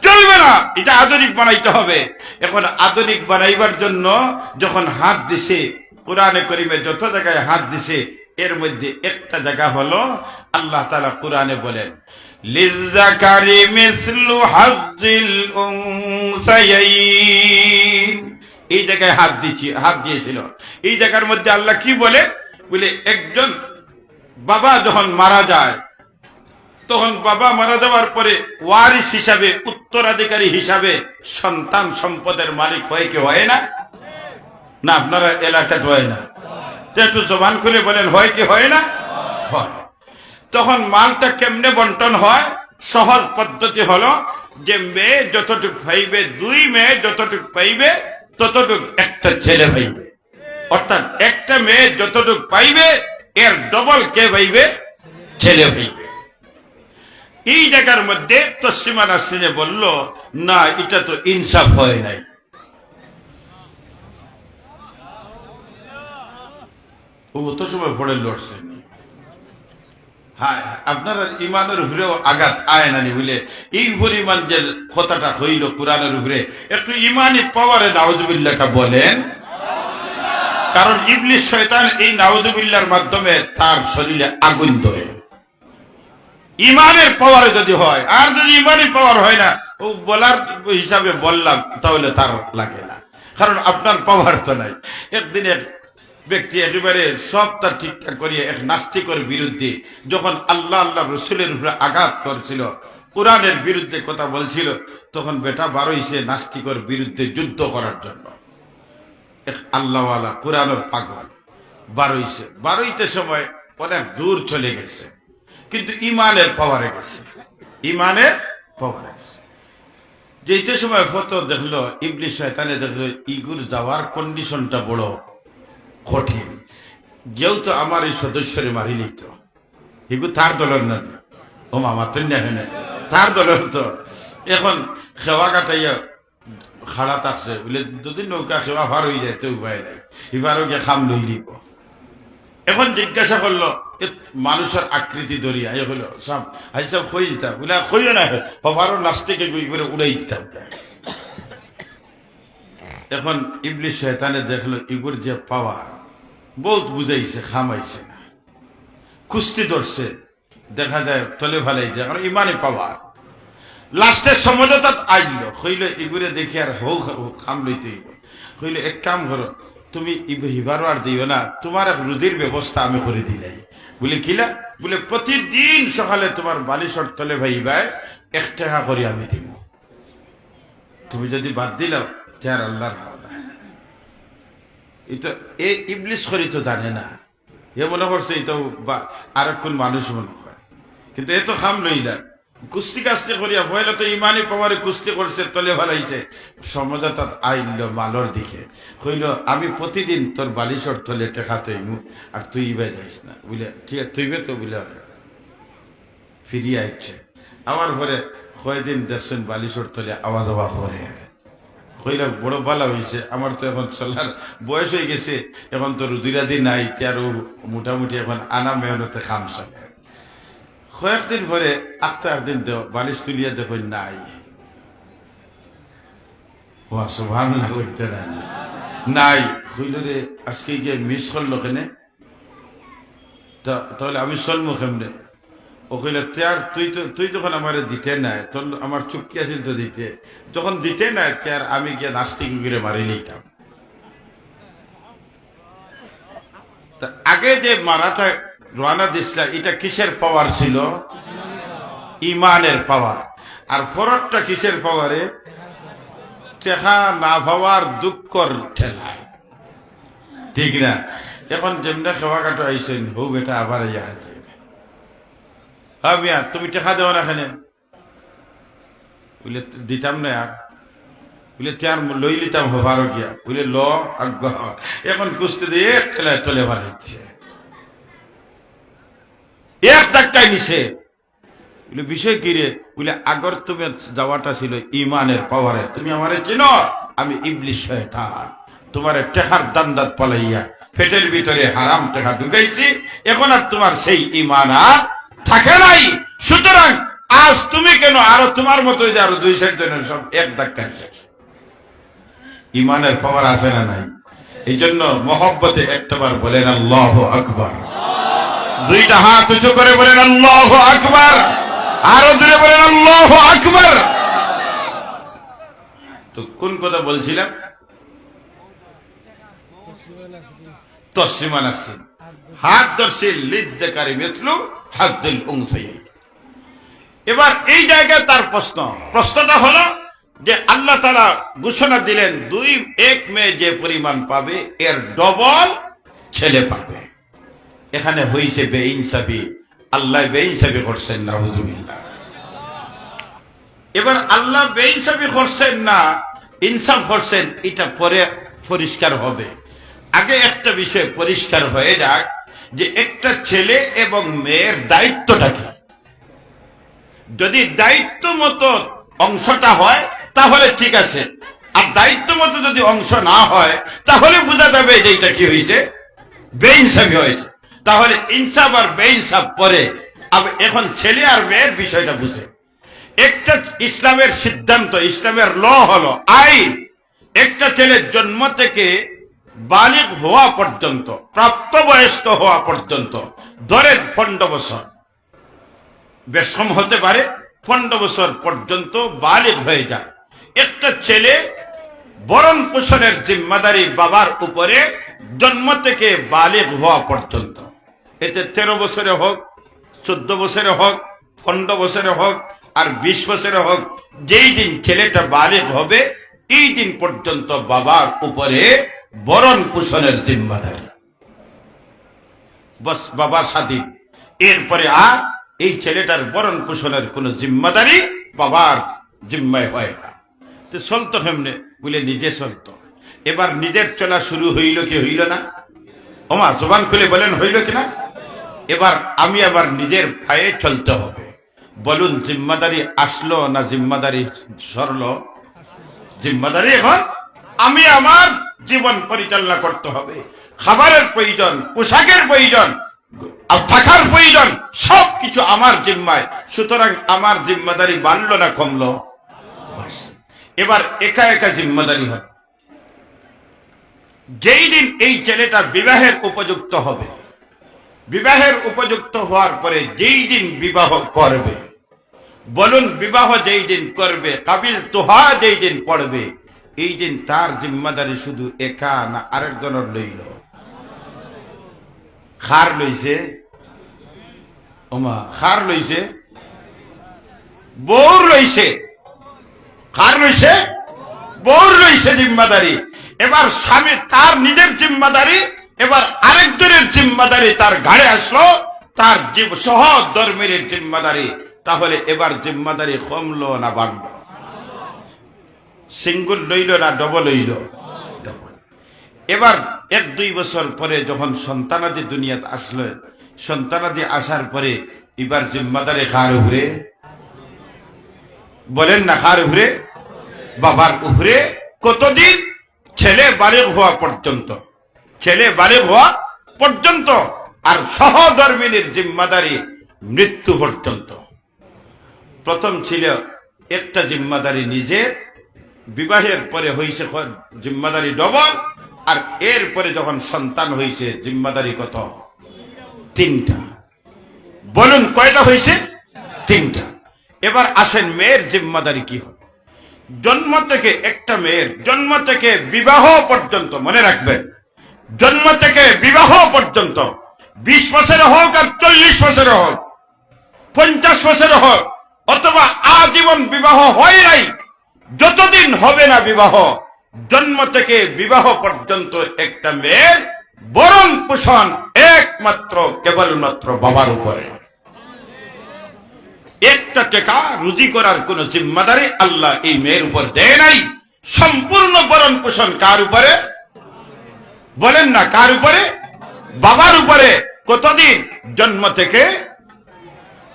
চলবে না, এটা আধুনিক বানাইতে হবে। এখন আধুনিক বানাইবার জন্য যখন হাত দিছে, কোরআনে করিমে যত জায়গায় হাত দিছে, এর মধ্যে একটা জায়গা হলো আল্লাহ তাআলা কোরআনে বলেন লিযযাকারি মিসলু হাজ্জিল উনসায়াইন। এই জায়গায় হাত দিয়েছিল। এই জায়গার মধ্যে আল্লাহ কি বলে? বলে একজন বাবা যখন মারা যায়, তখন বাবা মারা যাওয়ার পরে ওয়ারিস হিসাবে, উত্তরাধিকারী হিসাবে সন্তান সম্পদের মালিক হয় কি হয় না? না আপনারা এলাকাতে হয় না? একটু জবান খুলে বলেন, হয় কি হয় না? হয়। তখন মালটা কেমনে বন্টন হয়? সহজ পদ্ধতি হলো যে মেয়ে যতটুক পাইবে, 2 মেয়ে যতটুক পাইবে ততটুক একটা ছেলে পাইবে। অর্থাৎ একটা মেয়ে যতটুক পাইবে এর ডবল কে পাইবে? ছেলে পাইবে। এই জায়গার মধ্যে তসলিমা নাসরিন বলল, না এটা তো ইনসাফ হয় নাই। ও তো সময় পড়ে লড়ছেন। হ্যাঁ, আপনার ইমানের উপরেও আঘাত আয় নানি বলে এই পরিমাণ যে কথাটা হইল কোরআনের উপরে, একটু ইমানি পাওয়ারে নাউজুবিল্লাহটা বলেন। কারণ ইবলিস শয়তান এই নাউজুবিল্লাহর মাধ্যমে তার শরীরে আগুন ধরে। ইমানের পাওয়ারে যদি হয়, আর যদি ইমানি পাওয়ার হয় না, ও বলার হিসাবে বললাম, তাহলে তার লাগে না, কারণ আপনার পাওয়ার তো নাই। একদিন এক ব্যক্তি একেবারে সব তার ঠিকঠাক করিয়ে এক নাস্তিকের বিরুদ্ধে যখন আল্লাহ রসুলের উপরে আঘাত করছিল, কোরআনের বিরুদ্ধে কথা বলছিল, তখন বেটা বারোইছে নাস্তিকের বিরুদ্ধে যুদ্ধ করার জন্য। এক আল্লাহওয়ালা কোরআনের পাগল বারোইতে সময় অনেক দূর চলে গেছে, কিন্তু ইমানের পাওয়ারে গেছে, ইমানের পাওয়ারে গেছে। যেইতে সময় ফটো দেখলো, ইবলিস শয়তানে দেখলো ইগুর যাওয়ার কন্ডিশনটা বড় কঠিন। যেহেতু আমার এই সদস্যরে মারিলি তো এগু তার দলের না, ও মামা তো না তার দলের তো। এখন খেওয়া কাটাইয়া খাড়া থাকছে বলে, যদি নৌকা খেওয়া ভার হয়ে যায় তো উপায় নাই, এবারও গিয়ে খাম লই দিব। এখন জিজ্ঞাসা করলো মানুষের আকৃতি ধরিয়া এ হলো সব সব হয়ে যেতাম বলে, হইও না হবারও নাস্তিকে গুই করে উড়াই দিতাম। এখন ইবলিস শয়তানে দেখলো ইগুর যে পাওয়ার, বহুত বুঝাইছে, খামাইছে না, কুস্তি ধরছে, দেখা যায় তলে ভালাই যায়, কারণ ইমানে পাওয়ার। লাস্টের সমঝোতা আইল, হইল ইগুরে দেখি আর খাম লইতে হইল, এক কাম করো তুমি হিবারও আর দিও না, তোমার এক রুজির ব্যবস্থা আমি করে দিলাই। বলে কিলা? বলে প্রতিদিন সকালে তোমার বালিশর তলে ভাইবাই 1 টাকা করে আমি দিব, তুমি যদি বাদ দিলাও তার আল্লাহর হাওলা। এটা এ ইবলিস করি তো জানে না, এ মনে করছে এই তো আর কোন মানুষ মনে হয়, কিন্তু এ তো খাম লইলা কুস্তি কাস্তি করিয়া ভয়লা তো ইমানি পাওয়ারে কুস্তি করছে, তলে ফেলাইছে। সমঝা তাত আইল মালর দিকে কইল, আমি প্রতিদিন তোর বালিশর তলে টেকা তৈমু, আর তুই ইবাই যাইস না বুঝলে, ঠিক আছে তুইবে তো বুঝলে। ফিরিয়ে আইছে আমার ঘরে কয়দিন দেখছেন বালিশর তলে আওয়াজ আওয়া করে, কইলা বড় ভালো হয়েছে, আমার তো এখন চলার বয়স হয়ে গেছে, এখন তো রুদিরাদি নাই, তেরো মোটামুটি এখন আনা মেহনতে খাম চলে। কয়েকদিন পরে আখটা একদিন বালিশ তুলিয়া দেখো নাই, সুবহানাল্লাহ করতে নাই। কইল রে আজকে গিয়ে মিস করলো কেনে, তাহলে আমি চলবো কেমনে? ও কইল তুই যখন আমার দিতে নাই, তোর আমার চুক্তি আছিল তো দিতে, যখন দিতে নাই তার আমি গিয়ে নাস্তি করে মারি নিতাম। আগে যে মারাটা রানা দিসলা, এটা কিসের পাওয়ার ছিল? ইমানের পাওয়ার। আর ফরকটা কিসের পাওয়ারে? টেকা না পাওয়ার দুঃখর ঠেলায়, ঠিক না? এখন যেমন খাওয়া কাটো আইসেন, হো বেটা আবার ইয়া আছে, হ্যাঁ মিয়া তুমি টেকা দেও না এখানে, বুঝলে দিতাম না, আর বুঝলে তার লই লিতাম হবারও গিয়া, বুঝলে ল আজ্ঞা। এখন কুস্তি দিয়ে এক খেলায় তলে বাড়াচ্ছে, এক ধাক্কায় নিছে। বলে বিষয় কি রে? বলে আগর তুমি যাওয়াটা ছিল ইমানের পাওয়ারে, তুমি আমারে চিনো, আমি ইবলিশ শয়তান, তোমার টেকার দান্দাত পালাইয়া পেটের ভিতরে হারাম টেকা ঢুকাইছি, এখন আর তোমার সেই ইমান আর থাকে নাই। সুতরাং আজ তুমি কেন আরো তোমার মতো যে আরো 200 জনের সব এক ধাক্কায় শেষ। ইমানের পাওয়ার আছে না নাই? এই জন্য মহব্বতে একটাবার বলেন আল্লাহু আকবার, দুইটা হাত উঁচু করে বলেন আল্লাহু আকবার, আরো দূরে বলেন আল্লাহু আকবার। তো কোন কথা বলছিলাম? তসলিমা নাসরিন, হাত ধরছিল লিদ্দাকারি মিসলু হাজ্জুল উনসাইয়্যিন। এবার এই জায়গায় তার প্রশ্নটা হলো যে আল্লাহ তাআলা ঘোষণা দিলেন 1 মেয়ে যে পরিমাণ পাবে এর ডবল ছেলে পাবে। এখানে হইছে বেইনসাফি, আল্লাহ বেইনসাফি করছেন, নাউযুবিল্লাহ। এবার আল্লাহ বেইনসাফি করছেন না ইনসাফ করছেন, এটা পরে পরিষ্কার হবে। আগে একটা বিষয় পরিষ্কার হয়ে যাক যে একটা ছেলে এবং মেয়ের দায়িত্বটা কি। যদি দায়িত্ব মতো অংশটা হয় তাহলে ঠিক আছে, আর দায়িত্ব মতো যদি অংশ না হয় তাহলে বোঝা যাবে যে এটা কি হয়েছে, বেইনসাফি হয়েছে। তাহলে ইনসাফ আর বেইনসাফ পরে, এখন ছেলে আর মেয়ের বিষয়টা বুঝে। একটা ইসলামের সিদ্ধান্ত, ইসলামের ল হলো আইন, একটা ছেলের জন্ম থেকে বালিগ হওয়া পর্যন্ত, প্রাপ্তবয়স্ক হওয়া পর্যন্ত, ধরে 15 বছর, বেশ কম হতে পারে, 15 বছর পর্যন্ত বালিগ হয়ে যায়। একটা ছেলে ভরণ পোষণের জিম্মাদারি বাবার উপরে জন্ম থেকে বালিগ হওয়া পর্যন্ত। এতে 13 বছরে হোক, 14 বছরে হোক, 15 বছরে হোক, আর 20 বছরে হোক, যেই দিন ছেলেটা বালিগ হবে এই দিন পর্যন্ত বাবার উপরে ভরণ পোষণের জিম্মাদারি, বস বাবা স্বাধীন। এরপরে আর এই ছেলেটার ভরণ পোষণের কোন জিম্মাদারি বাবার জিম্মায় হয় না। তো চলতো কেমনে? বলে নিজে চলতো। এবার নিজের চলা শুরু হইল কি হইল না? ওমা জবান খুলে বলেন হইল কিনা? এবার আমি আবার নিজের পায়ে চলতে হবে। বলুন জিম্মাদারি আসলো না জিম্মাদারি সরলো? জিম্মাদারি এখন আমি আমার জীবন পরিচালনা করতে হবে। খাবারের প্রয়োজন, পোশাকের প্রয়োজন, থাকার প্রয়োজন, সবকিছু আমার জিম্মায়। সুতরাং আমার জিম্মাদারি বাড়লো না কমলো? এবার একা একা জিম্মাদারি হয়। যেই দিন এই ছেলেটা বিবাহের উপযুক্ত হবে, বিবাহের উপযুক্ত হওয়ার পরে যেই দিন বিবাহ করবে, বলুন বিবাহ যেই দিন করবে, কাবিল তোহা যেই দিন পড়বে, এই দিন তার জিম্মাদারি শুধু একা না আরেকজনের লইল? খার লইছে, ওমা খার লইছে, বউর লইছে, খার লইছে, বউর লইছে জিম্মাদারি। এবার স্বামী তার নিজের জিম্মাদারি এবার আরেকজনের জিম্মাদারি তার ঘাড়ে আসলো, তার সহধর্মীর জিম্মাদারি। তাহলে এবার জিম্মাদারি কমলো না বাড়লো? সিঙ্গুল লইল না ডবল হইল? এবার 1-2 বছর পরে যখন সন্তানাদি দুনিয়াতে আসলো, সন্তানাদি আসার পরে এবার জিম্মাদারি কার উপরে? বলেন না, কার উপরে? বাবার উপরে। কতদিন? ছেলে বালিগ হওয়া পর্যন্ত, ছেলে বালিগ হওয়া পর্যন্ত। আর সহধর্মিনীর জিম্মাদারি মৃত্যু পর্যন্ত। প্রথম ছিল একটা জিম্মাদারি নিজের, বিবাহের পরে হয়েছে জিম্মাদারি ডবল, আর এর পরে যখন সন্তান হয়েছে জিম্মাদারি কত? 3টা। বলুন কয়টা হয়েছে? 3টা। এবার আসেন মেয়ের জিম্মাদারি কি হবে? জন্ম থেকে একটা মেয়ের, জন্ম থেকে বিবাহ পর্যন্ত, মনে রাখবেন, জন্ম থেকে বিবাহ পর্যন্ত, 20 বছরে হোক আর 40 বছরে হোক, 50 বছরে হোক, অথবা আজীবন বিবাহ হয় নাই, যতদিন হবে না বিবাহ, জন্ম থেকে বিবাহ পর্যন্ত একটা মেয়ের ভরণ পোষণ একমাত্র কেবলমাত্র বাবার উপরে। একটা টাকা রুজি করার কোন জিম্মাদারি আল্লাহ এই মেয়ের উপর দেয় নাই। সম্পূর্ণ ভরণ পোষণ কার উপরে? বলেন না, কার উপরে? বাবার উপরে। কতদিন? জন্ম থেকে,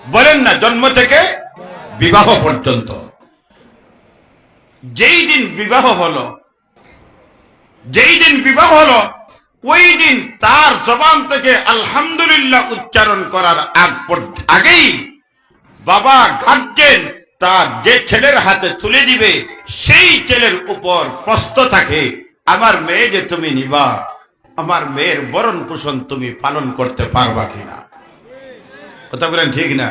বলেন না, জন্ম থেকে বিবাহ পর্যন্ত। যেই দিন বিবাহ হলো, যেই দিন বিবাহ হলো, ওই দিন তার জবান থেকে আলহামদুলিল্লাহ উচ্চারণ করার আগেই বাবা গার্জেন তার যে ছেলের হাতে তুলে দিবে, সেই ছেলের উপর প্রশ্ন থাকে, আমার মেয়ে যে তুমি নিবা, আমার মেয়ের ভরণ পোষণ তুমি পালন করতে পারবা কিনা? কথা বলেন ঠিক না?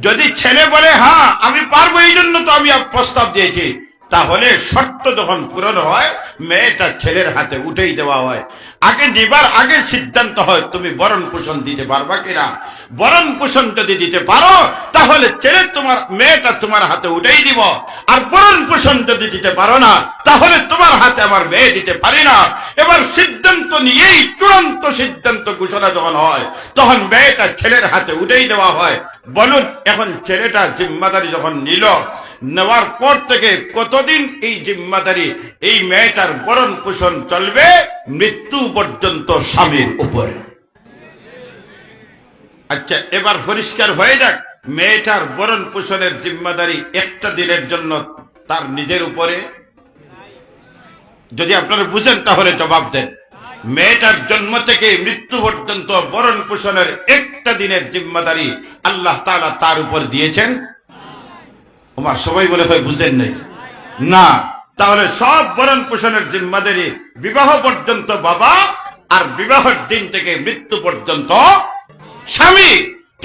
যদি ছেলে বলে হ্যাঁ আমি পারবো, এই জন্য তো আমি প্রস্তাব দিয়েছি, তাহলে শর্ত যখন পূরণ হয়, মেয়েটা ছেলের হাতে উঠেই দেওয়া হয়। আগে নিবার আগে সিদ্ধান্ত হয় তুমি ভরণ পোষণ দিতে পারবা কিনা। ভরণ পোষণ যদি দিতে পারো, তাহলে ছেলে তোমার, মেয়েটা তোমার হাতে উঠেই দিব। আর ভরণ পোষণ যদি দিতে পারো না, তাহলে তোমার হাতে আমার মেয়ে দিতে পারি না। এবার সিদ্ধান্ত নিয়েই চূড়ান্ত সিদ্ধান্ত ঘোষণা যখন হয়, তখন মেয়েটা ছেলের হাতে উঠেই দেওয়া হয়। বলুন, এখন ছেলেটা জিম্মাদারি যখন নিল, নেওয়ার পর থেকে কতদিন এই জিম্মাদারি, এই মেয়েটার ভরণ পোষণ চলবে? মৃত্যু পর্যন্ত স্বামীর উপরে। আচ্ছা, এবার পরিষ্কার হয়ে যাক, মেয়েটার ভরণ পোষণের জিম্মাদারি একটা দিনের জন্য তার নিজের উপরে? যদি আপনারা বুঝেন তাহলে জবাব দেন। মেয়েটার জন্ম থেকে মৃত্যু পর্যন্ত ভরণ পোষণের একটা দিনের জিম্মাদারি আল্লাহ তাআলা তার উপর দিয়েছেন। আমার সবাই বলে হয় বুঝেন নাই না? তাহলে সব ভরণ পোষণের জিম্মাদারি বিবাহ পর্যন্ত বাবা, আর বিবাহের দিন থেকে মৃত্যু পর্যন্ত স্বামী।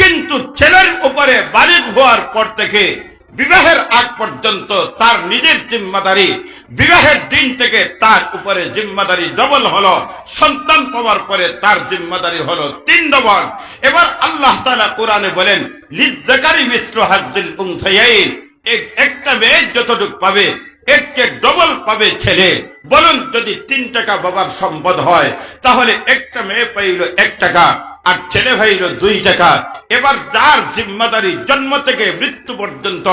কিন্তু ছেলের উপরে বালিগ হওয়ার পর থেকে বিবাহের আগ পর্যন্ত তার নিজের জিম্মাদারি, বিবাহের দিন থেকে তার উপরে জিম্মাদারি ডবল হলো, সন্তান পাওয়ার পরে তার জিম্মাদারি হলো 3 ডবল। এবার আল্লাহ তাআলা কোরআনে বলেন, লিযযাকারি মিসলু হাজ্জিল উনসায়াইন, একটা মেয়ে যতটুক পাবে এর চেয়ে ডবল পাবে ছেলে। বলুন, যদি 3 টাকা বাবার সম্পদ হয়, তাহলে একটা মেয়ে পাইল 1 টাকা, আর ছেলে পাইল 2 টাকা। এবার যার জিম্মাদারি জন্ম থেকে মৃত্যু পর্যন্ত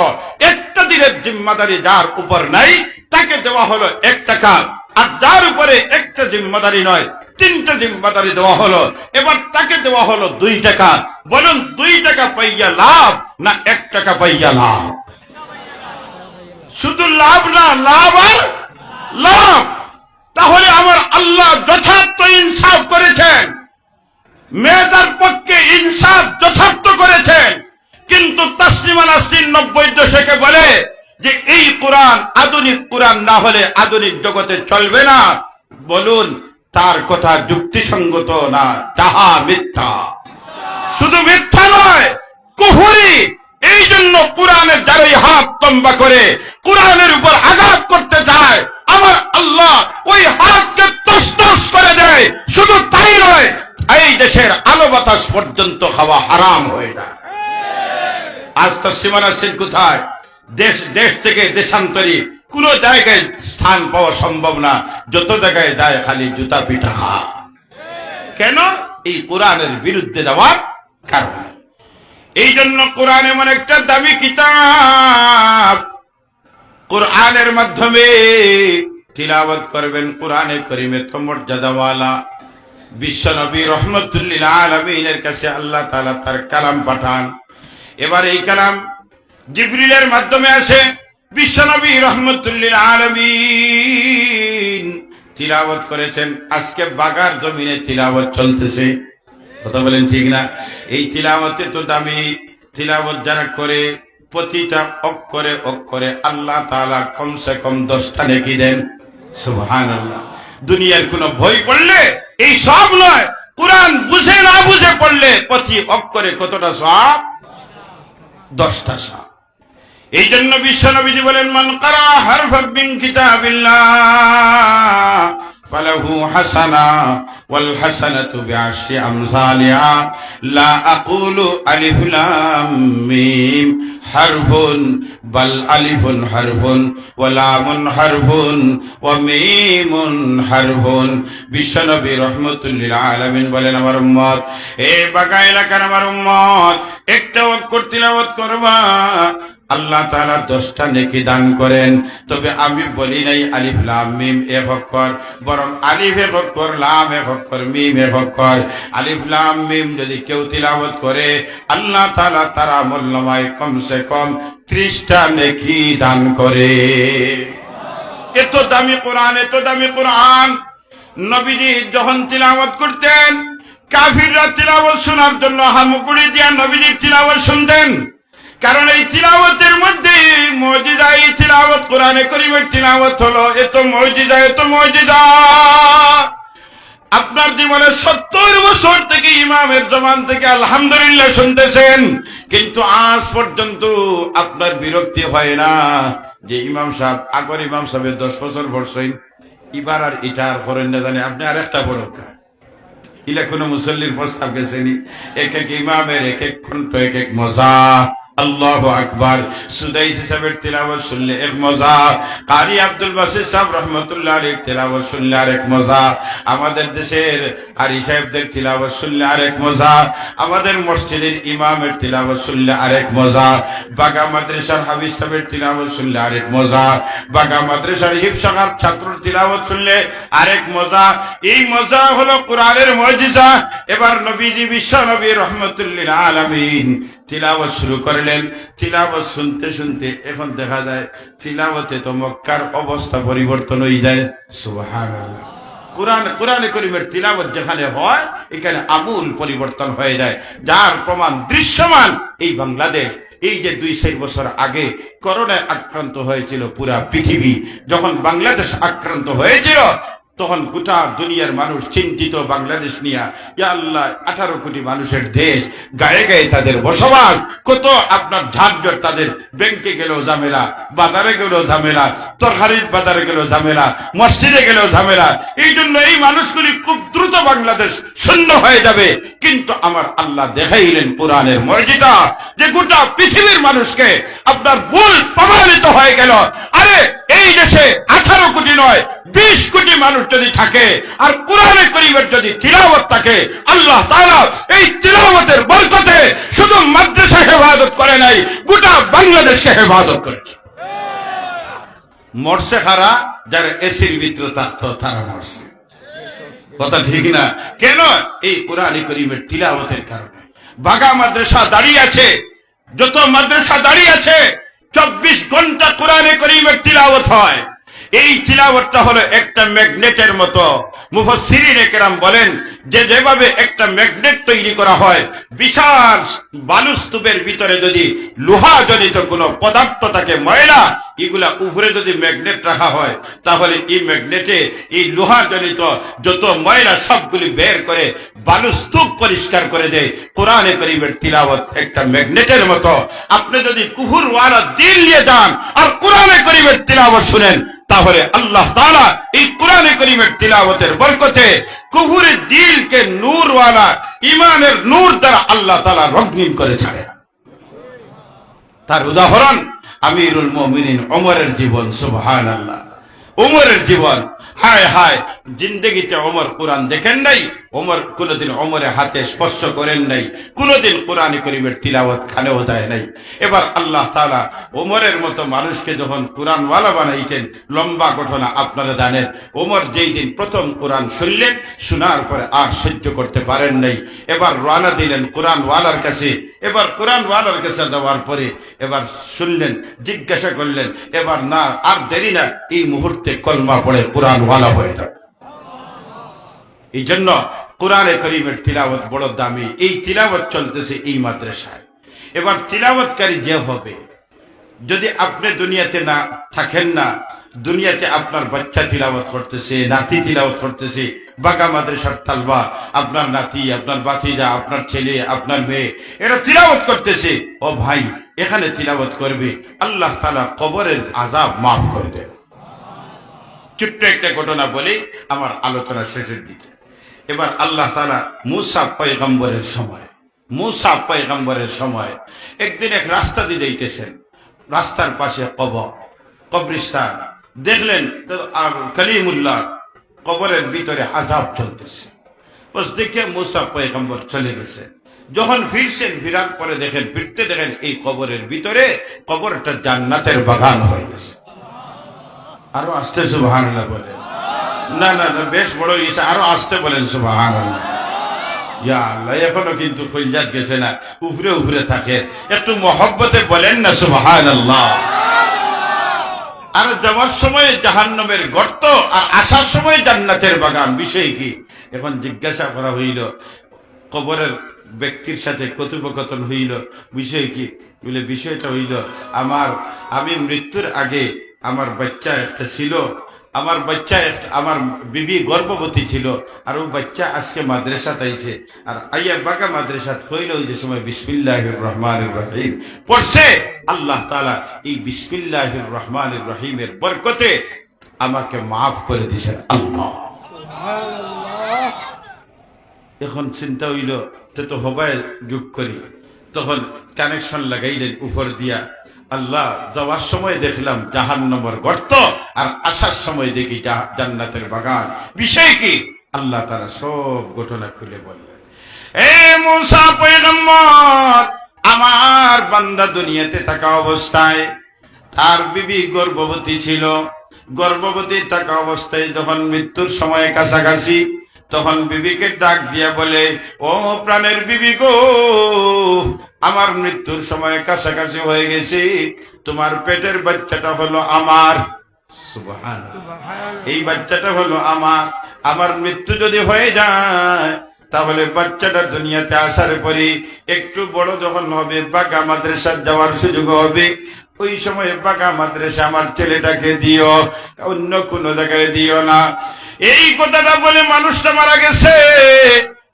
একটা দিনের জিম্মাদারি যার উপর নাই, তাকে দেওয়া হলো 1 টাকা। আর যার উপরে একটা জিম্মাদারি নয়, 3টা জিম্মাদারি দেওয়া হলো, এবার তাকে দেওয়া হলো 2 টাকা। বলুন, 2 টাকা পাইয়া লাভ না 1 টাকা পাইয়া লাভ? শুধু লাভ না, লাভ আর লাভ। তাহলে আমার আল্লাহ যথার্থ ইনসাফ করেছেন, মেয়েটার পক্ষে ইনসাফ যথার্থ করেছেন। কিন্তু তাসলিমা নাসরিন 90 দশকে বলে যে এই কোরআন আধুনিক কোরআন না হলে আধুনিক জগতে চলবে না। বলুন, তার কথা যুক্তিসঙ্গত না? তাহা মিথ্যা। শুধু মিথ্যা নয়, কুফরি। এই জন্য কোরআনের যারাই হাত লম্বা করে কোরআনের উপর আঘাত করতে চায়, আমার আল্লাহ ওই হাতকে তসতস করে দেয়। শুধু তাই নয়, এই দেশের আলো বাতাস পর্যন্ত খাওয়া হারাম হয়ে যায়। আজ তো সীমানা সিং কোথায়? দেশ থেকে দেশান্তরী কোন জায়গায় স্থান পাওয়া সম্ভব না। যত জায়গায় যায় খালি জুতা পিঠা খা। কেন? এই কোরআনের বিরুদ্ধে যাওয়ার কারণে। এই জন্য কোরআন এমন একটা দামি কিতাব, কোরআনের মাধ্যমে তিলাওয়াত করবেন। কোরআনে কারীমে তো মর্যাদাওয়ালা বিশ্ব নবী রাহমাতুল লিল আলামিনের কাছে আল্লাহ তাআলা তার কালাম পাঠান। এবার এই কালাম জিবরিলের মাধ্যমে আসে। বিশ্ব নবী রাহমাতুল লিল আলামিন তিলাওয়াত করেছেন। আজকে বাগার জমিনে তিলাওয়াত চলতেছে, কথা বলেন ঠিক না? এই তিলাওয়াতে তো দামি তিলাওয়াত যারা করে প্রতিটা অক্ষরে অক্ষরে আল্লাহ তাআলা কমসে কম 10টা নেকি দেন। সুবহানাল্লাহ। দুনিয়ার কোন বই পড়লে এই সব নয়, কোরআন বুঝে না বুঝে পড়লে প্রতি অক্ষরে কতটা সওয়াব? 10টা সওয়াব। এই জন্য বিশ্ব নবীজি বলেন, মান কারা হারফাম মিন কিতাবিল্লাহ ফালাহু হাসানা ওয়াল হাসানাতু বিআশরি আমসালিহা লা আকুলু আলিফ লাম মিম হারফুন বাল আলিফুন হারফুন ওয়া লামুন হারফুন ওয়া মিমুন হারফুন। বিশ্ব নবী রাহমাতুল লিল আলামিন বলেন, আমার উম্মত, এ বাগা এলাকার আমার উম্মত, একটা অক্ষর তিলাওয়াত করবা, আল্লাহ তাআলা 10টা নেকি দান করেন। তবে আমি বলি নাই আলিফ লাম মিম এক অক্ষর, বরং আলিফ এক অক্ষর, লাম এক অক্ষর, মিম এক অক্ষর। আলিফ লাম মিম যদি কেউ তিলাওয়াত করে আল্লাহ তাআলা তার আমলনামায় কমসে কম 30টা নেকি দান করে। এত দামি কোরআন, এত দামি কোরআন। নবীজি যখন তিলাওয়াত করতেন, কাফিররা তিলাওয়াত শোনার জন্য হামুকুড়ি দিয়া নবীজির তিলাওয়াত শুনতেন। কারণ এই তিলাওয়াতের মধ্যে মুজিজা, এই তিলাওয়াত কোরআনে কারীমের তিলাওয়াত হলো এত মুজিজা, এত মুজিজা। আপনার জীবনে 70 বছর থেকে ইমামের জমান থেকে আলহামদুলিল্লাহ শুনতেছেন, কিন্তু আজ পর্যন্ত আপনার বিরক্তি হয় না যে ইমাম সাহেব, আগর ইমাম সাহেবের 10 বছর পড়ছেন, এবার আর এটা আর করেন না, জানে আপনি আর একটা পড়কা। ইলা কোনো মুসল্লির প্রস্তাব গেছেনি? এক এক ইমামের এক এক কণ্ঠ, এক এক মজা। আল্লাহু আকবার। সুদাইসি সাহেবের তিলাওয়াত শুনলে এক মজা, কারি আব্দুল বাসির সাহেব রাহমাতুল্লাহ আলাইহির তিলাওয়াত শুনলে আরেক মজা, আমাদের দেশের কারি সাহেবদের তিলাওয়াত শুনলে আরেক মজা, আমাদের মসজিদের ইমামের তিলাওয়াত শুনলে আরেক মজা, বাগা মাদ্রাসার হাফিজ সাহেবের তিলাওয়াত শুনলে আরেক মজা, বাগা মাদ্রাসার হিফসাগার ছাত্রর তিলাওয়াত শুনলে আরেক মজা। এই মজা হলো কোরআনের মুজিজা। এবার নবীজি বিশ্ব নবী রাহমাতুল লিল আলামিন তিলাওয়াত শুরু করলেন। তিলাওয়াত শুনতে শুনতে এখন দেখা যায় তিলাওয়াতে তো মক্কার অবস্থা পরিবর্তন হয়ে যায়। সুবহানাল্লাহ। কোরআনে কারীমের তিলাওয়াত যেখানে হয় এখানে আমূল পরিবর্তন হয়ে যায়, যার প্রমাণ দৃশ্যমান এই বাংলাদেশ। এই যে 2-4 বছর আগে করোনায় আক্রান্ত হয়েছিল পুরা পৃথিবী, যখন বাংলাদেশ আক্রান্ত হয়েছিল তখন গোটা দুনিয়ার মানুষ চিন্তিত বাংলাদেশ নিয়ে। ইয়া আল্লাহ, 18 কোটি মানুষের দেশ, গায়ে গায়ে তাদের বসবাস, কত আপনার ঝাঁঝট, তাদের ব্যাংকে গেলেও ঝামেলা, বাজারে গেলেও ঝামেলা, তরকারির বাজারে গেলেও ঝামেলা, মসজিদে গেলেও ঝামেলা। এই জন্য এই মানুষগুলি খুব দ্রুত বাংলাদেশ শূন্য হয়ে যাবে। কিন্তু আমার আল্লাহ দেখাইলেন কোরআনের মুজিজা, যে গোটা পৃথিবীর মানুষকে আপনার ভুল প্রমাণিত হয়ে গেল। আরে এই দেশে 18 কোটি নয় 20 কোটি মানুষ যদি থাকে আর কোরআনে কারীমের যদি তিলাওয়াত থাকে, আল্লাহ তাআলা এই তিলাওয়াতের বরকতে শুধু মাদ্রাসা হেফাজত করে নাই, গোটা বাংলাদেশকে হেফাজত করেছে। মরছে খারা, যারা এসির ভিতরে থাকতো তারা মরছে, কথা ঠিক না? কেন? এই কোরআনে কারীমের তিলাওয়াতের কারণে। বাগা মাদ্রাসা দাঁড়িয়ে আছে, যত মাদ্রাসা দাঁড়িয়ে আছে 24 ঘন্টা কোরআনে কারীমের তিলাওয়াত হয়। এই তিলাওয়াতটা হলো একটা ম্যাগনেটের মতো। মুফাসসিরিনে কেরাম বলেন যে যেভাবে একটা ম্যাগনেট তৈরি করা হয়, বিশাল বালুস্তূপের ভিতরে যদি লোহা জনিত কোনো পদার্থ থাকে, ময়লা, এগুলা উপরে যদি ম্যাগনেট রাখা হয়, তাহলে এই ম্যাগনেটে এই লোহা জনিত যত ময়লা সবগুলি বের করে বালুস্তূপ পরিষ্কার করে দেয়। কোরআনে কারীমের তিলাওয়াত একটা ম্যাগনেটের মতো। আপনি যদি কুফর ওয়ালা দিল নিয়ে যান আর কোরআনে কারীমের তিলাওয়াত শুনেন, তাহলে আল্লাহ তাআলা এই কোরআনে কারীমের তিলাওয়াতের বরকতে কুফরের দিলকে নূর ওয়ালা ঈমানের নূর দ্বারা আল্লাহ তাআলা রঙিন করে ছাড়েন। তার উদাহরণ আমিরুল মুমিনিন ওমরের জীবন। সুবহানাল্লাহ। ওমরের জীবন, হায় হায়, জিন্দগিতে ওমর কোরআন দেখেন নাই, ওমর কোনোদিন ওমরের হাতে স্পর্শ করেন নাই, কোনোদিন কোরআন করিমের তিলাওয়াত খানেও যায় নাই। এবার আল্লাহ তাআলা ওমরের মতো মানুষকে যখন কোরআনওয়ালা বানাইতেন, লম্বা ঘটনা আপনারা জানেন। ওমর যেই দিন প্রথম কোরআন শুনলেন, শোনার পরে আর সহ্য করতে পারেন নাই, এবার রওনা দিলেন কোরআনওয়ালার কাছে। এবার কোরআনওয়ালার কাছে যাওয়ার পরে এবার শুনলেন, জিজ্ঞাসা করলেন, এবার না আর দেরি না, এই মুহূর্তে কলমা পড়ে কোরআনওয়ালা হয়ে যাবে। এই জন্য কোরআনে করিমের তিলাওয়াত বড় দামি। এই তিলাওয়াত চলতেছে এই মাদ্রাসায়। এবার তিলাওয়াতকারী যে হবে, যদি আপনি দুনিয়াতে না থাকেন না, দুনিয়াতে আপনার বাচ্চা তিলাওয়াত করতেছে, নাতি তিলাওয়াত করতেছে, বাগা মাদ্রাসার তালবা আপনার নাতি, আপনার ভাতিজা, আপনার ছেলে, আপনার মেয়ে এরা তিলাওয়াত করতেছে, ও ভাই এখানে তিলাওয়াত করবে, আল্লাহ তাআলা কবরের আযাব মাফ করে দেন। ছোট্ট একটা ঘটনা বলে আমার আলোচনা শেষের দিকে। এবার আল্লাহ তাআলা মূসা পয়গম্বরের সময় একদিন এক রাস্তা দিয়ে যাইতেছেন, রাস্তার পাশে কবরস্থান দেখলেন, কলিমুল্লাহ কবরের ভিতরে আযাব চলতেছে। বস দেখে মূসা পয়গম্বর চলে গেছেন। যখন ফিরছেন, ফিরার পরে ফিরতে দেখেন এই কবরের ভিতরে কবরটা জান্নাতের বাগান হয়ে গেছে। আরো আসতে সুবহানাল্লাহ বলেন। না না না, বেশ বড় হয়েছে, আরো আসতে বলেন সুবহানাল্লাহ। ইয়া আল্লাহ, এখনো কিন্তু কলিজাত গেছে না, উপরে উপরে থাকে, একটু মহব্বতে বলেন না সুবহানাল্লাহ। আর যাওয়ার সময় জাহান্নামের গর্ত, আর আসার সময় জান্নাতের বাগান, বিষয় কি? এখন জিজ্ঞাসা করা হইল, কবরের ব্যক্তির সাথে কথোপকথন হইল, বিষয় কি? বলে বিষয়টা হইল, আমি মৃত্যুর আগে আমার বাচ্চা একটা ছিল, আমার বিবি গর্ভবতী ছিল, আর ও বাচ্চা আজকে মাদ্রাসাত আইছে, আর আইয়া বাঁকা মাদ্রাসাত হইল ওই যে সময় বিসমিল্লাহির রহমানির রহিম পড়ছে। আল্লাহ তাআলা এই বিসমিল্লাহির রহমানির রহিমের বরকতে আমাকে মাফ করে দিয়েছেন আল্লাহ। এখন চিন্তা হইল তো হবায় যোগ করি, তখন কানেকশন লাগাইলেন উপর দিয়া। আল্লাহ, যাওয়ার সময় দেখলাম জাহান্নামের গর্ত, আর আসার সময় দেখি জান্নাতের বাগান, বিষয় কি? আল্লাহ তাআলা সব ঘটনা খুলে বললেন, এ মূসা পয়গম্বর, আমার বান্দা দুনিয়াতে থাকা অবস্থায় তার বিবি গর্ভবতী ছিল। গর্ভবতী থাকা অবস্থায় যখন মৃত্যুর সময় কাছাকাছি, তখন বিবিকে ডাক দিয়া বলে, ও প্রাণের বিবি গো, আমার মৃত্যুর সময় কাছাকাছি হয়ে গেছে, তোমার পেটের বাচ্চাটা হলো আমার। সুবহানাল্লাহ। এই বাচ্চাটা হলো আমার মৃত্যু যদি হয়ে যায়, তাহলে বাচ্চাটা দুনিয়াতে আসার পরে একটু বড় যখন হবে, বাগা মাদ্রাসায় যাওয়ার সুযোগ হবে, ওই সময় বাগা মাদ্রাসা আমার ছেলেটাকে দিও, অন্য কোনো জায়গায় দিও না। এই কথাটা বলে মানুষটা মারা গেছে।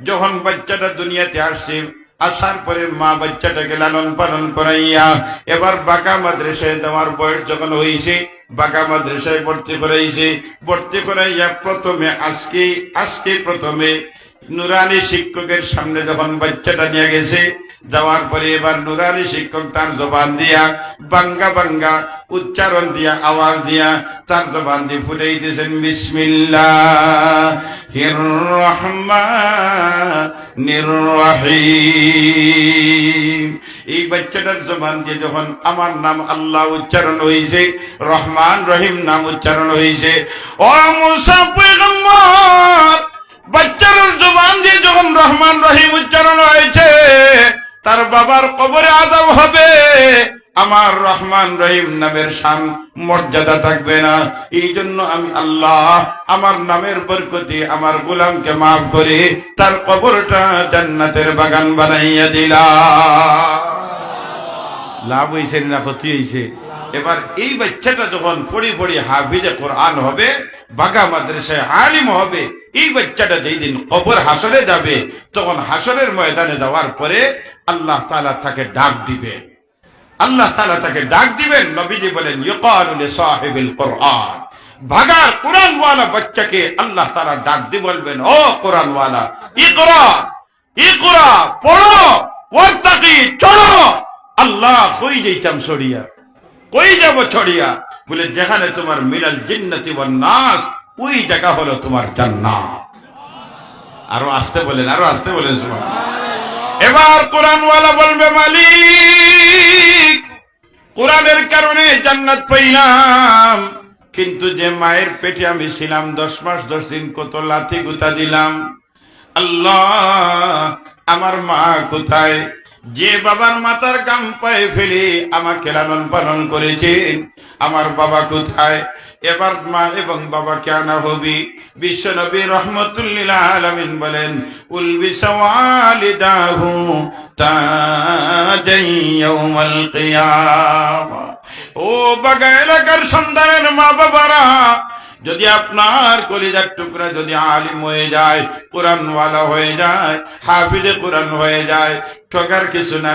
যখন বাচ্চাটা দুনিয়াতে আসছে, আসার পরে মা বাচ্চাটাকে লালন পালন করাইয়া এবার বাঁকা মাদ্রাসায় দেওয়ার বয়স যখন হয়েছে, বাঁকা মাদ্রাসায় ভর্তি করাইয়া প্রথমে নুরানি শিক্ষকের সামনে যখন বাচ্চাটা নিয়ে গেছে, যাওয়ার পরে এবার নুরানি শিক্ষক তার জবান দিয়া বাঙ্গা উচ্চারণ দিয়া, আওয়াজ দিয়া তার জবান দিয়ে ফুটাই দিয়েছেন, বিসমিল্লাহির রহমানির রহিম। এই বাচ্চাটার জবান দিয়ে যখন আমার নাম আল্লাহ উচ্চারণ হয়েছে, রহমান রহিম নাম উচ্চারণ হয়েছে, ও মূসা পয়গম্বর, বাচ্চার জবান দিয়ে যখন রহমান রহিম উচ্চারণ হয়েছে, তার বাবার কবরে আযাব হবে, আমার রহমান রহিম নামের শান মর্যাদা থাকবে না। এই জন্য আমি আল্লাহ আমার নামের বরকতে আমার গোলামকে মাফ করে তার কবরটা জান্নাতের বাগান বানাইয়া দিলাম। লাভ হয়েছে না ক্ষতি হয়েছে? এবার এই বাচ্চাটা যখন পড়ি হাফিজে কোরআন হবে, বাগা মাদ্রাসায় আলিম হবে, এই বাচ্চাটা যেই দিন কবর হাসরে যাবে, তখন হাসরের ময়দানে যাওয়ার পরে আল্লাহ তাআলা তাকে ডাক দিবেন। নবীজি বলেন, ইউকালু লিসাহিবিল কোরআন, ভাগার কোরআনওয়ালা বাচ্চাকে আল্লাহ তাআলা ডাক দিয়ে বলবেন, ও কোরআনওয়ালা, ইকরা পড়ো, ওয়ারতাকি চলো। আল্লাহ কই যাইতাম ছড়িয়া, কই যাব ছড়িয়া? বলে যেখানে তোমার মিনাল জিন্নাতি ওয়ান নাস ওই জায়গা হলো তোমার জান্নাত। আরো আসতে বলেন, আরো আসতে বলেন সুবহানাল্লাহ। এবার কোরআনওয়ালা বলবে, মালিক কোরআনের কারণে জান্নাত পাইলাম, কিন্তু যে মায়ের পেটে আমি ছিলাম 10 মাস 10 দিন কত লাথি গুতা দিলাম, আল্লাহ আমার মা কোথায়? যে বাবার মাথার গাম পায়ে ফেলে আমাকে লালন পালন করেছেন, আমার বাবা কোথায়? এবার মা এবং বাবাকে আনা হবে। বিশ্বনবী রাহমাতুল্লিল আলামিন বলেন, উলবিসা ওয়ালিদাহু তাজান ইয়াউমাল কিয়ামা। ও বাগা এলাকার সন্তানের মা বাবারা, যদি আপনার কলিজার টুকরা যদি আলিম হয়ে যায়, কোরআনওয়ালা হয়ে যায়, হাফিজে কোরআন হয়ে যায়, ঠকার কিছু না,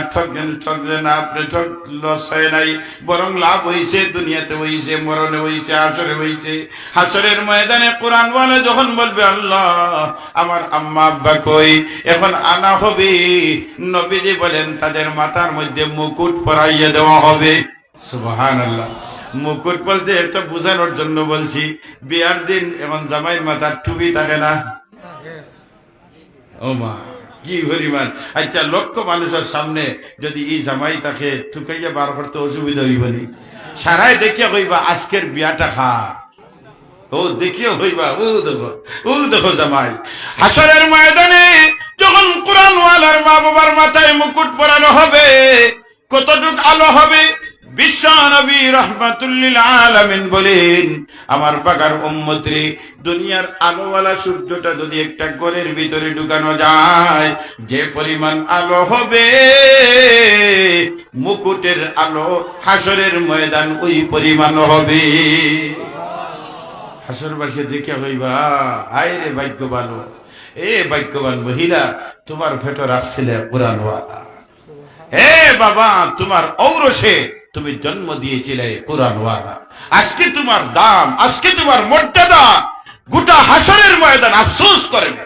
ঠকলে না, আপনি ঠক লস হয় নাই, বরং লাভ হয়েছে, দুনিয়াতে হয়েছে, মরণে হয়েছে, হাসরে হয়েছে। হাসরের ময়দানে কোরআনওয়ালা যখন বলবে, আল্লাহ আমার আম্মা আব্বা কই, এখন আনা হবে, নবীজি বলেন তাদের মাথার মধ্যে মুকুট পরাইয়া দেওয়া হবে। সুবহানাল্লাহ। মুকুট বলতে একটা বোঝানোর জন্য বলছি, বিয়ার দিন এবং জামাইয়ের মাথার টুপি থাকে না? ও মা, কি পরিমাণ! আচ্ছা, লক্ষ মানুষের সামনে যদি এই জামাই তাকে ঠুকাইয়া বার করতে অসুবিধা হইবনি? সারাই দেখিয়া হইবা আজকের বিয়াটা খা, ও দেখিয়া হইবা, ও দেখো জামাই। হাসরের ময়দানে যখন কোরআনওয়ালার মা বাবার মাথায় মুকুট পরানো হবে, কতটুক আলো হবে! বিশ্ব নবী রাহমাতুল্লিল আলামিন বলেন, আমার বাগার উম্মতরে, দুনিয়ার আলোওয়ালা সূর্যটা যদি একটা ঘরের ভিতরে ঢুকানো যায়, যে পরিমাণ আলো হবে, মুকুটের আলো হাসরের ময়দান ওই পরিমাণ হবে। হাসরবাসী দেখে হইবা, হায় রে ভাগ্য ভালো, এ ভাগ্যবান মহিলা, তোমার ভেতর আসছিলে কোরআনওয়ালা। হে বাবা, তোমার ঔরসে তুমি জন্ম দিয়েছিলে কোরআনওয়ালা। আজকে তোমার দাম, আজকে তোমার মর্যাদা গোটা হাসরের ময়দান আফসোস করবে।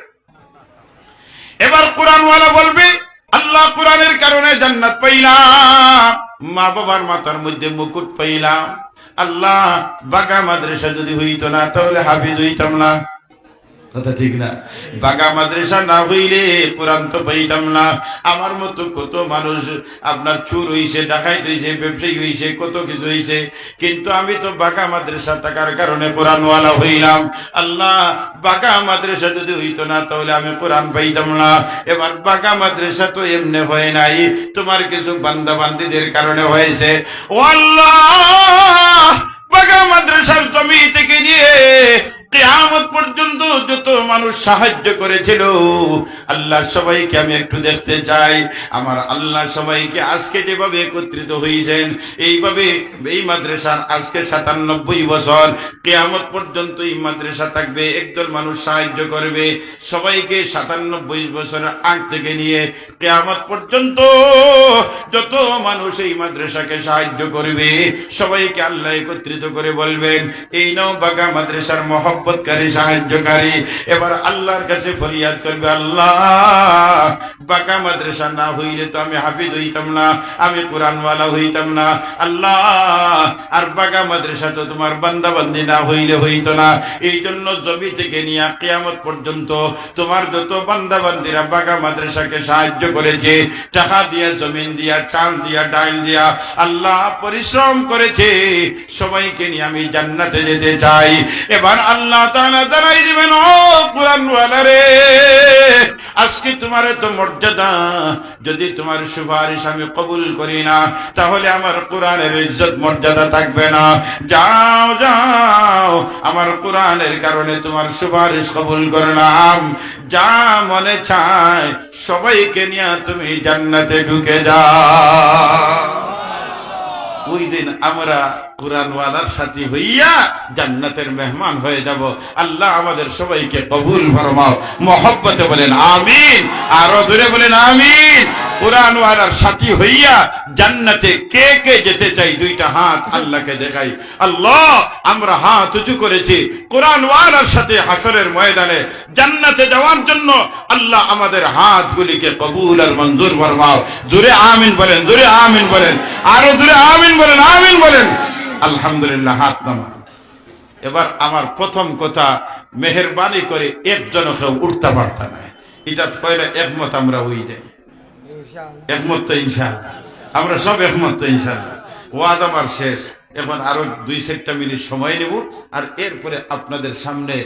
এবার কোরআনওয়ালা বলবে, আল্লাহ কোরআনের কারণে জান্নাত পাইলাম, মা বাবার মাথার মধ্যে মুকুট পাইলাম। আল্লাহ বাগা মাদ্রাসা যদি হইতো না, তাহলে হাফিজ হইতাম না। কথা ঠিক না? বাগা মাদ্রাসা না হইলে কোরআন তো পাইতাম না। আমার মতো কত মানুষ আপনার চুর হইছে, ডাকাইত হইছে, ব্যবসায়ী হইছে, কত কিছু হইছে, কিন্তু আমি তো বাগা মাদ্রাসা থাকার কারণে কোরআনওয়ালা হইলাম। আল্লাহ বাগা মাদ্রাসা যদি হইতো না, তাহলে আমি কোরআন পাইতাম না। এবার বাগা মাদ্রাসা তো এমনি হয় নাই, তোমার কিছু বান্দা বান্দীদের কারণে হয়েছে। ও আল্লাহ, বাগা মাদ্রাসার জমি থেকে নিয়ে কিয়ামত পর্যন্ত যত মানুষ সাহায্য করেছিল, আল্লাহ সবাইকে আমি একটু দেখতে চাই। আমার আল্লাহ সবাইকে আজকে যেভাবে একত্রিত হয়েছেন, এইভাবে এই মাদ্রাসার আজকে 97 বছর, কিয়ামত পর্যন্ত এই মাদ্রাসা থাকবে, একদল মানুষ সাহায্য করবে সবাইকে। 97 বছরের আগ থেকে নিয়ে কিয়ামত পর্যন্ত যত মানুষ এই মাদ্রাসাকে সাহায্য করবে, সবাইকে আল্লাহ একত্রিত করে বলবেন, এই নাও বাগা মাদ্রাসার মহব্বতকারী, সাহায্যকারী। এবার আল্লাহর কাছে ফরিয়াদ করবে, আল্লাহ বাগা মাদ্রাসা না হইলে তো আমি হাফিজ হইতাম না, আমি কোরআনওয়ালা হইতাম না। আল্লাহ আর বাগা মাদ্রাসা তো তোমার বান্দা বান্দি না হইলে হইতো না। এই জন্য জমি থেকে নিয়ে কিয়ামত পর্যন্ত তোমার যত বান্দা বান্দিরা বাগা মাদ্রাসাকে সাহায্য করেছে, টাকা দিয়া, জমিন দিয়া, চাল দিয়া, ডাইল দিয়া, আল্লাহ পরিশ্রম করেছে, সবাইকে নিয়ে আমি জান্নাতে যেতে চাই। এবার আল্লাহ তাআলা জানাই দিবেন, ও কোরআনওয়ালা রে, আজকে তোমার তো মর্যাদা, যদি তোমার সুপারিশ আমি কবুল করি না, তাহলে আমার কোরআনের ইজ্জত মর্যাদা থাকবে না। যাও যাও, আমার কোরআনের কারণে তোমার সুপারিশ কবুল করলাম, যা মনে চায় সবাইকে নিয়ে তুমি জান্নাতে ঢুকে যাও। ওই দিন আমরা কোরআনওয়ালার সাথী হইয়া জান্নাতের মেহমান হয়ে যাব। আল্লাহ আমাদের সবাইকে কবুল ফরমাও, মহব্বতে বলেন আমিন, আরো দূরে বলেন আমিন। কোরআনওয়ালার সাথী হইয়া জান্নাতে কে কে যেতে চাই? দুইটা হাত আল্লাহকে দেখাই। আল্লাহ, আমরা হাত উঁচু করেছি কোরআনওয়ালার সাথে হাসরের ময়দানে জান্নাতে যাওয়ার জন্য। আল্লাহ আমাদের হাতগুলিকে কবুল আর মঞ্জুর ফরমাও। জোরে আমিন বলেন, জোরে আমিন বলেন, আরো জোরে আমিন বলেন, আমিন বলেন। আলহামদুলিল্লাহ, হাত নামা। এবার আমার প্রথম কথা, মেহরবানি করে একজন কেউ উঠতে পারত না, এটা পয়লা একমত আমরা হই যাই। একমত তো ইনশাআল্লাহ, আমরা সব একমত তো ইনশাআল্লাহ। ওয়াদ আমার শেষ, এখন আরো 2-4 মিনিট সময় নেব, আর এরপরে আপনাদের সামনে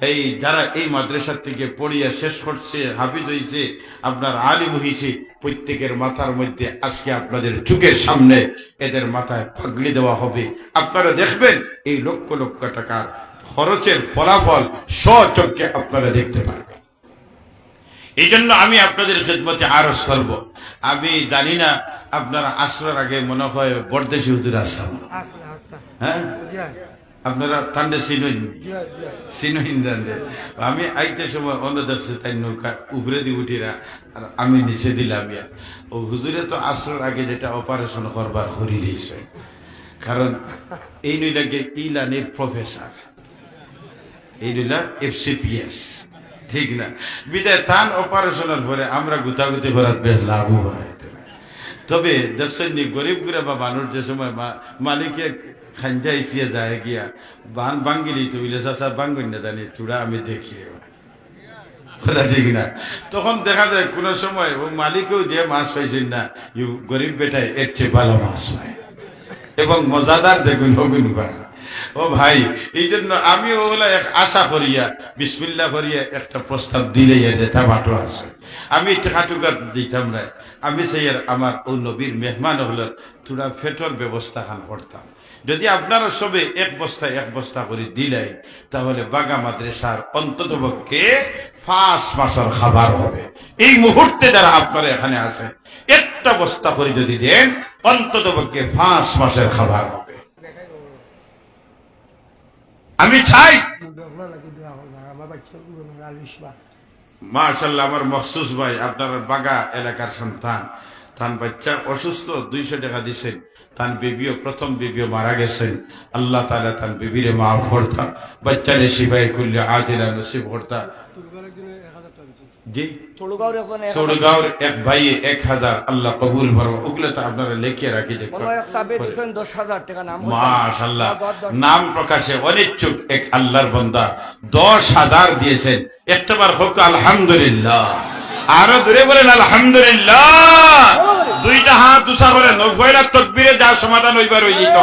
এই যারা এই মাদ্রাসা থেকে পড়িয়া শেষ করছে, হাফিজ হয়েছে, আপনার আলিম হয়েছে, প্রত্যেকের মাথার মধ্যে আজকে আপনাদের চোখের সামনে এদের মাথায় পাগড়ি দেওয়া হবে। আপনারা দেখবেন এই লক্ষ লক্ষ টাকার খরচের ফলাফল স্বচক্ষে আপনারা দেখতে পারবেন। এই জন্য আমি আপনাদের খেদমতে আরজ করব। আমি জানি না আপনারা আসরার আগে মনে হয় বরদেশি হুজুর আসলাম, হ্যাঁ আপনারা তান্ডে সিনহিন আমি আইতে সময় অন্য দেখছি তাই নৌকা উপরে দিয়ে উঠিরা আর আমি নিচে দিলাম। ও হুজুরে তো আসরার আগে যেটা অপারেশন করবার করি দিয়েছে, কারণ এই নইলাকে ইলানির প্রফেসর, এই নইলা FCPS, ঠিক না? বিদায় তান অপারেশনের পরে আমরা গুতাগুতি করার বেশ লাভ হয়। তবে দেখছেন গরিব গুড়া বা মানুষ যে সময় মালিকে খাঞ্জাইছিয়া যায় গিয়া বান বাঙ্গিলি তো বিলে চাষা বাঙ্গন না জানি চূড়া আমি দেখি, কথা ঠিক না? তখন দেখা যায় কোন সময় ও মালিকেও যে মাছ পাইছেন না, গরিব বেটায় এর চেয়ে ভালো মাছ পায় এবং মজাদার দেখুন হগুন বা। ও ভাই, এই জন্য আমি ওগুলা এক আশা করিয়া বিসমিল্লাহ করিয়া একটা প্রস্তাব দিলে যেটা বাটো আছে, আমি টাকা দিতাম না। আমি সেই আমার ও নবীর মেহমান হলেন তোরা ফেটর ব্যবস্থা খান করতাম। যদি আপনারা সবে এক বস্তা করে দিলেন, তাহলে বাগা মাদ্রাসার অন্তত পক্ষে 5 মাসের খাবার হবে। এই মুহূর্তে যারা আপনারা এখানে আছেন, একটা বস্তা করে যদি দেন, অন্তত পক্ষে 5 মাসের খাবার হবে। আমি চাই মাশাআল্লাহ আমার মখসুস ভাই, আপনার বাগা এলাকার সন্তান, তান বাচ্চা অসুস্থ, 200 টাকা দিচ্ছেন। তান বিবিও, প্রথম বিবিও মারা গেছেন। আল্লাহ তাআলা তান বিবিরে মাফ করতা, বাচ্চারে শিফায়ে কুল্লি আজিলা নসিব করতা। জি, তোড়গাঁওর এক ভাই 1000 আল্লাহ কবুল ফরমাও। ওগুলো তো আপনারা লিখে রাখি দেখুন। 10,000 টাকা নাম, মাশাআল্লাহ, নাম প্রকাশে অনিচ্ছুক এক আল্লাহর বান্দা 10,000 দিয়েছেন। একটাবার হোক আলহামদুলিল্লাহ, আরো দূরে বলেন আলহামদুলিল্লাহ। দুইটা হাত উঁচা করেন, নফলা তাকবীরে যা সমাধান হইবার হই যেত।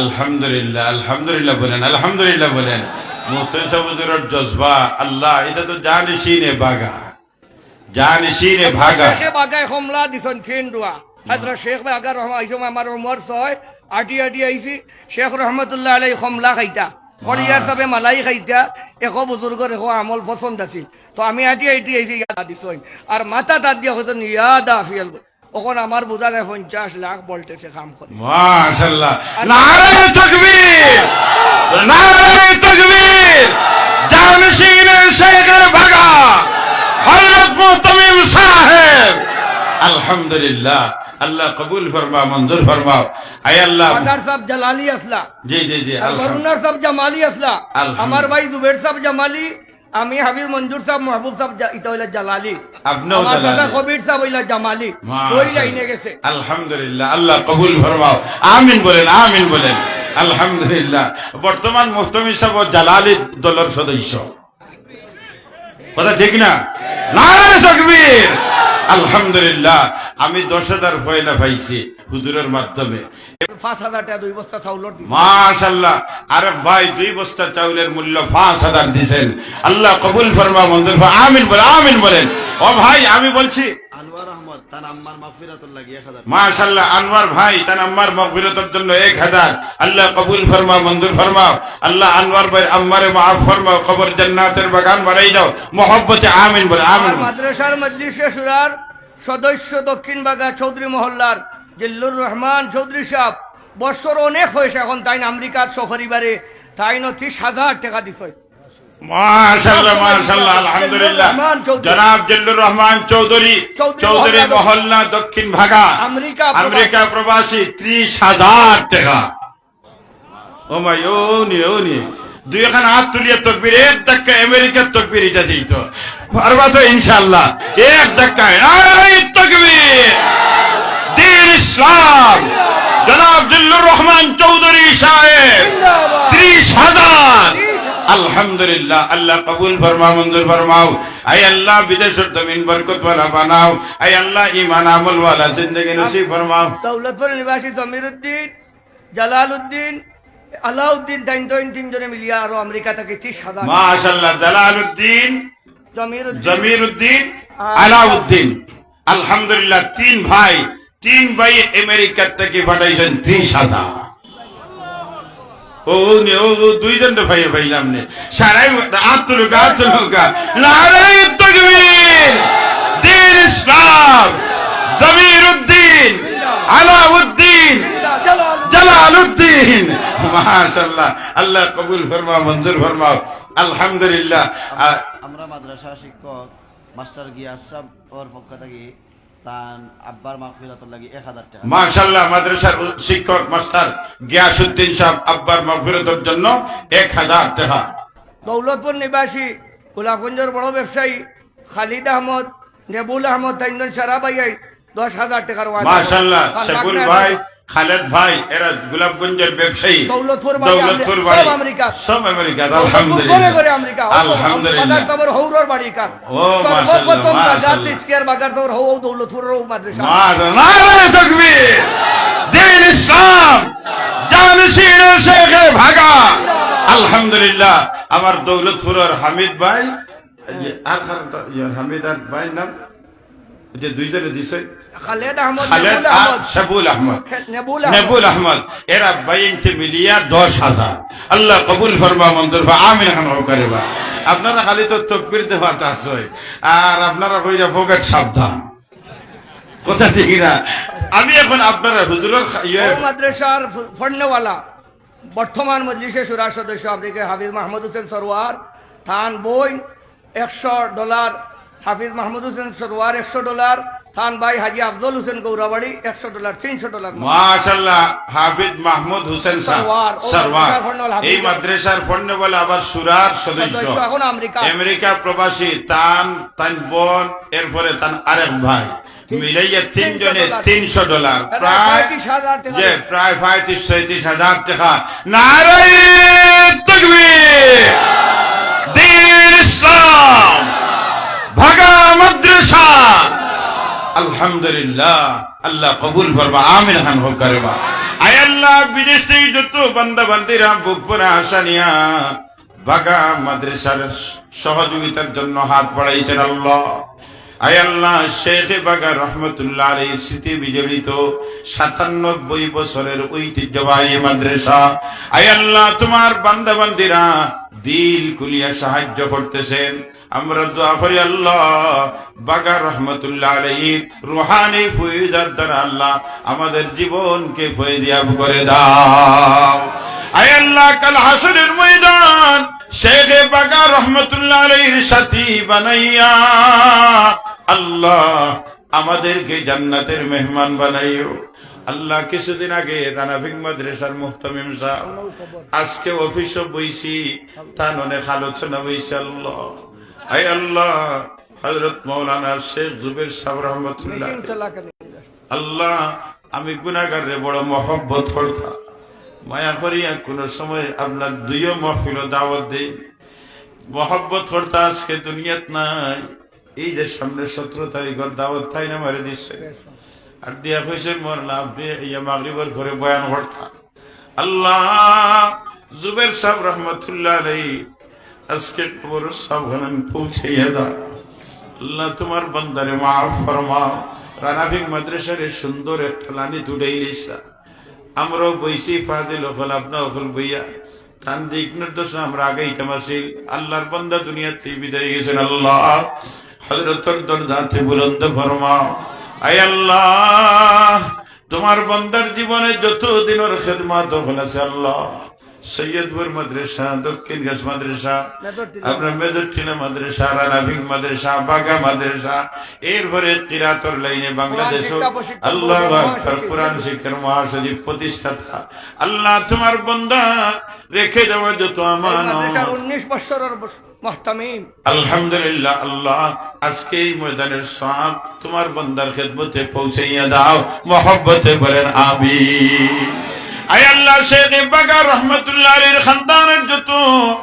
আলহামদুলিল্লাহ, আলহামদুলিল্লাহ বলেন, আলহামদুলিল্লাহ বলেন। মুফতি হুজুরের জজবা আল্লাহ, এটা তো জানিসিনে বাগা, জানিসিনে ভাগা। শেখ বাগায় কমলা দিছেন ঠেন্ডুয়া হযরত শেখ বাগা রহমাতুল্লাহ আমার উমর 6 আটি আইছি। শেখ রহমাতুল্লাহ আলাইহি কমলা খাইতা, খড়িয়ার সবে মালাই খাইতা। একো বুজুর্গর একো আমল পছন্দ আছিল, তো আমি আটি আইছি ইয়াদ দিছই। আর মাথা তাত দিয়া হয়তো ইয়াদ আফিয়াল, ওখন আমার বুঝালে 50 লাখ বলতেছে কাম করে। মাশাআল্লাহ, নারে তাকবীর, নারে তাকবীর। জানশীনে শেখ বাগা হযরত মুহতামিম সাহেব, আলহামদুলিল্লাহ। আল্লাহ কবুল ফরমা, মঞ্জুর ফরমাও। আয় আল্লাহ। বাগার সাহেব জালালি আসলা, জি জি জি, বরুণার সাহেব জামালি আসলা, আমার ভাই জুবের সাহেব জামালি, আমি হাবিব মঞ্জুর সাহেব মাহবুব সাহেব ইতা হইলা জালালি, আমার দাদা কবির সাহেব হইলা জামালি। ওই লাইনে গেছে। আলহামদুলিল্লাহ, আল্লাহ কবুল ফরমাও। আমিন বলেন, আমিন বলেন। আলহামদুলিল্লাহ। বর্তমান মুহতামিম সাহেব জালালি দলের সদস্য, কথা ঠিক না? নারে তাকবীর। আলহামদুলিল্লাহ। আমি 10,000 পয়লা পাইছি হুজুরের মাধ্যমে। 5,000 টাকা 2 বস্তা চাউলের দিছেন। মাশাআল্লাহ। আরে ভাই 2 বস্তা চাউলের মূল্য 5,000 দিবেন। আল্লাহ কবুল ফরমা, মঞ্জুর ফরমা। আমিন বলেন, আমিন বলেন। ও ভাই আমি বলছি আনোয়ার আহমদ তার আম্মার মাগফিরাতুল লাগি 1000। মাশাআল্লাহ। আনোয়ার ভাই তার আম্মার মাগফিরাতের জন্য 1000। আল্লাহ কবুল ফরমা, মঞ্জুর ফরমাও। আল্লাহ আনোয়ার ভাই আম্মারে মাফ ফরমাও, কবর জান্নাতের বাগান বানাই দাও মহব্বতে। আমিন বলে, আমিন। মাদ্রাসার মজলিসে শুরার সদস্য দক্ষিণ বাগা চৌধুরী মহল্লার জিল্লুর রহমান চৌধুরী সাহেব বছর অনেক হয়েছে এখন তাই আমেরিকার সপরিবারে তাই 30,000 টাকা দিছে মাশাআল্লাহ মাশাআল্লাহ আলহামদুলিল্লাহ জনাব জিল্লুর রহমান চৌধুরী চৌধুরী মহল্লা দক্ষিণ ভাগা আমেরিকা প্রবাসী 30,000 টাকা। ও মাই ওনি দুই খান হাত তুলিয়ে তকবীর, এক ধাক্কা আমেরিকার তকবীর এটা দিত পারবা তো ইনশাআল্লাহ, এক ধাক্কায় নারে তাকবীর। দ্বীন ইসলাম জনাব জিল্লুর রহমান চৌধুরী সাহেব 30,000। আলহামদুলিল্লাহ, আল্লাহ কবুল ফরমা, মঞ্জুর ফরমাও। আয় আল্লাহ বিদেশের জমিন বরকত ওয়ালা বানাও। আয় আল্লাহ ঈমান আমল ওয়ালা জিন্দেগি নসিব ফরমাও। দৌলতপুর নিবাসী জমিরউদ্দিন, জালালউদ্দিন, আলাউদ্দিন তিনজনে মিলিয়া আরো আমেরিকা থেকে 30,000। মাশাআল্লাহ, জালালউদ্দিন, জমিরউদ্দিন, আলাউদ্দিন, আলহামদুলিল্লাহ তিন ভাই আমেরিকা থেকে পাঠাইছেন 30,000। ও দুইজন তো ভাই ভাইলাম নে সারাই আত্মলুকা নারে তাকবীর। দ্বীন ইসলাম জমিরউদ্দিন, আলাউদ্দিন, জালালউদ্দিন, মাশাআল্লাহ, আল্লাহ কবুল ফরমা, মঞ্জুর ফরমাও। আলহামদুলিল্লাহ। আমরা মাদ্রাসা শিক্ষক মাস্টার গিয়াস সাহেব ওর পক্ষ থেকে তান আব্বার মাগফিরাতুর লাগি 1,000 টাকা। মাশাআল্লাহ, মাদ্রাসার শিক্ষক মাস্টার গিয়াসউদ্দিন সাহেব আব্বার মাগফিরাতের জন্য 1,000 টাকা। দৌলতপুর নিবাসী গোলাপগঞ্জের বড় ব্যবসায়ী খালিদ আহমদ, নেবুল আহমদ তিনজন সারা ভাই 10,000 টাকার ওয়াদা। মাশাআল্লাহ, শেখুল ভাই, খালেদ ভাই এরা গোলাপগঞ্জের ব্যবসায়ী, দৌলতপুর বাড়ি সব আমেরিকা। আলহামদুলিল্লাহ আলহামদুলিল্লাহ। হৌরর বাড়িকার ও সর্বপ্রথম বাজার তিস্কিয়ার বাজার তোর হৌ দৌলতপুর মাদ্রাসা। নারে তাকবীর। দ্বীন ইসলাম জানশীন শেখ ভাগা। আলহামদুলিল্লাহ, আমার দৌলতপুরের হামিদ ভাই, আর হামিদ আর ভাই নাম যে দুইজনে দিছে খালেদ আহমদ, খালেদ আর শাবুল আহমদ, নেবুল আহমদ, এরা বাইনতে মিলিয়া 10,000। আল্লাহ কবুল ফরমা, মঞ্জুর ফরমা, আমিন খান করিবা। আপনারা খালি তো তকবীর দেওয়া আছে আর আপনারা কইরা পকেট সাবধান, কথা ঠিক না। আমি এখন আপনারা হুজুরের মাদ্রাসার ফন্ডওয়ালা বর্তমান মজলিসে শুরার সদস্য আমেরিকা হাফিজ মাহমুদ হোসেন সরওয়ার থান বই $100, হাফিজ মাহমুদ হোসেন সরওয়ার $100, থান ভাই হাজি আফজল হোসেন গৌরাবাড়ি $100, $300। মাশাআল্লাহ, হাফিজ মাহমুদ হোসেন সরওয়ার এই মাদ্রাসার ফন্ডওয়ালা আবার শুরার সদস্য, এখন আমেরিকা প্রবাসী, তান বোন, এরপরে তান আরেক ভাই মিলাইয়া তিনজনে $300, প্রায় 35,000 টাকা। নারে তাকবীর। দ্বীন ইসলাম ভাগা মাদ্রাসা। আলহামদুলিল্লাহ, আল্লাহ কবুল ফরমা, আমিন খান করিবা। আয় আল্লাহ বিদেশ থেকে যত বান্দা বান্দিরা বুক পরা আশা নিয়া ভাগা মাদ্রাসার সহযোগিতার জন্য হাত বাড়াইছেন আল্লাহ। আয় আল্লাহ শেখ বাগা রহমতুল্লাহ আলাইহির স্মৃতি বিজড়িত 97 বছরের ঐতিহ্যবাহী মাদ্রাসা। আয় আল্লাহ তোমার বান্দা বান্দিরা দিল কুলিয়া সাহায্য করতেছেন। আমরা দোয়া করি আল্লাহ বাগা রহমতুল্লাহ আলাইহির রুহানি ফয়দার দ্বারা আল্লাহ আমাদের জীবনকে ফয়দিয়াব করে দাও। আয় আল্লাহ কাল হাসরের ময়দান শেখ বাগা রহমতুল্লাহ আলাইহির সাথী বানাইয়া আল্লাহ আমাদেরকে জান্নাতের মেহমান বানাইও আল্লাহ। কিছুদিন আগে রানাভিং মাদ্রাসার মুহতামিম সাহেব আজকে অফিসে বইছি, তার অনেক আলোচনা বইছে আল্লাহ। আয় আল্লাহ হযরত মাওলানা শেখ জুবের সাহেব রহমতুল্লাহ আল্লাহ, আমি গুনাহগারে বড় মহব্বত করতাম, মায়া করিয়া কোন সময় আপনার দুইও মাহফিল দাওয়াত দেই, মহব্বত করতা। আজকে দুনিয়াত নাই, এই যে সামনে 17 তারিখের দাওয়াত তাই না মারে দিচ্ছে আর দিয়া হয়েছে মরলা আপনি ইয়া মাগরিবের ঘরে বয়ান করতা। আল্লাহ জুবের সাহেব রহমতুল্লাহ আলাইহি আজকে কবর সাবধান পৌঁছাইয়া দাও আল্লাহ। তোমার বান্দারে মাফ ফরমাও। রানাভিং মাদ্রাসার সুন্দর একটা লানি তুড়াই দিছা, আমরাও বইছি ফাদিল হল আপনার হল বইয়া তান দিক নির্দেশ আমরা আগাইতাম আসিল। আল্লাহর বান্দা দুনিয়াতে বিদায় গেছেন আল্লাহ, হযরতের দরজাতে বুলন্দ ফরমাও। আয় আল্লাহ তোমার বান্দার জীবনে যত দিনের খেদমত হয়েছে আল্লাহ, সৈয়দপুর মাদ্রাসা, দক্ষিণ গাছ মাদ্রাসা, আপনার মেজরটিনা মাদ্রাসা, রানাভিং মাদ্রাসা, বাগা মাদ্রাসা, এরপরে কিরাতর লাইনে বাংলাদেশও আল্লাহ আকবার, কোরআন শিক্ষার মহাসচিব প্রতিষ্ঠাতা আল্লাহ, তোমার বান্দা রেখে দেওয়া যত আমানত 19 বছরের মুহতামিম আলহামদুলিল্লাহ আল্লাহ, আজকে এই ময়দানের সওয়াব তোমার বান্দার খেদমতে পৌঁছাইয়া দাও, মহব্বতে বলেন আমিন। আয় আল্লাহ, শেখ বাগা রহমতুল্লাহ আলাইহির খানদানের যত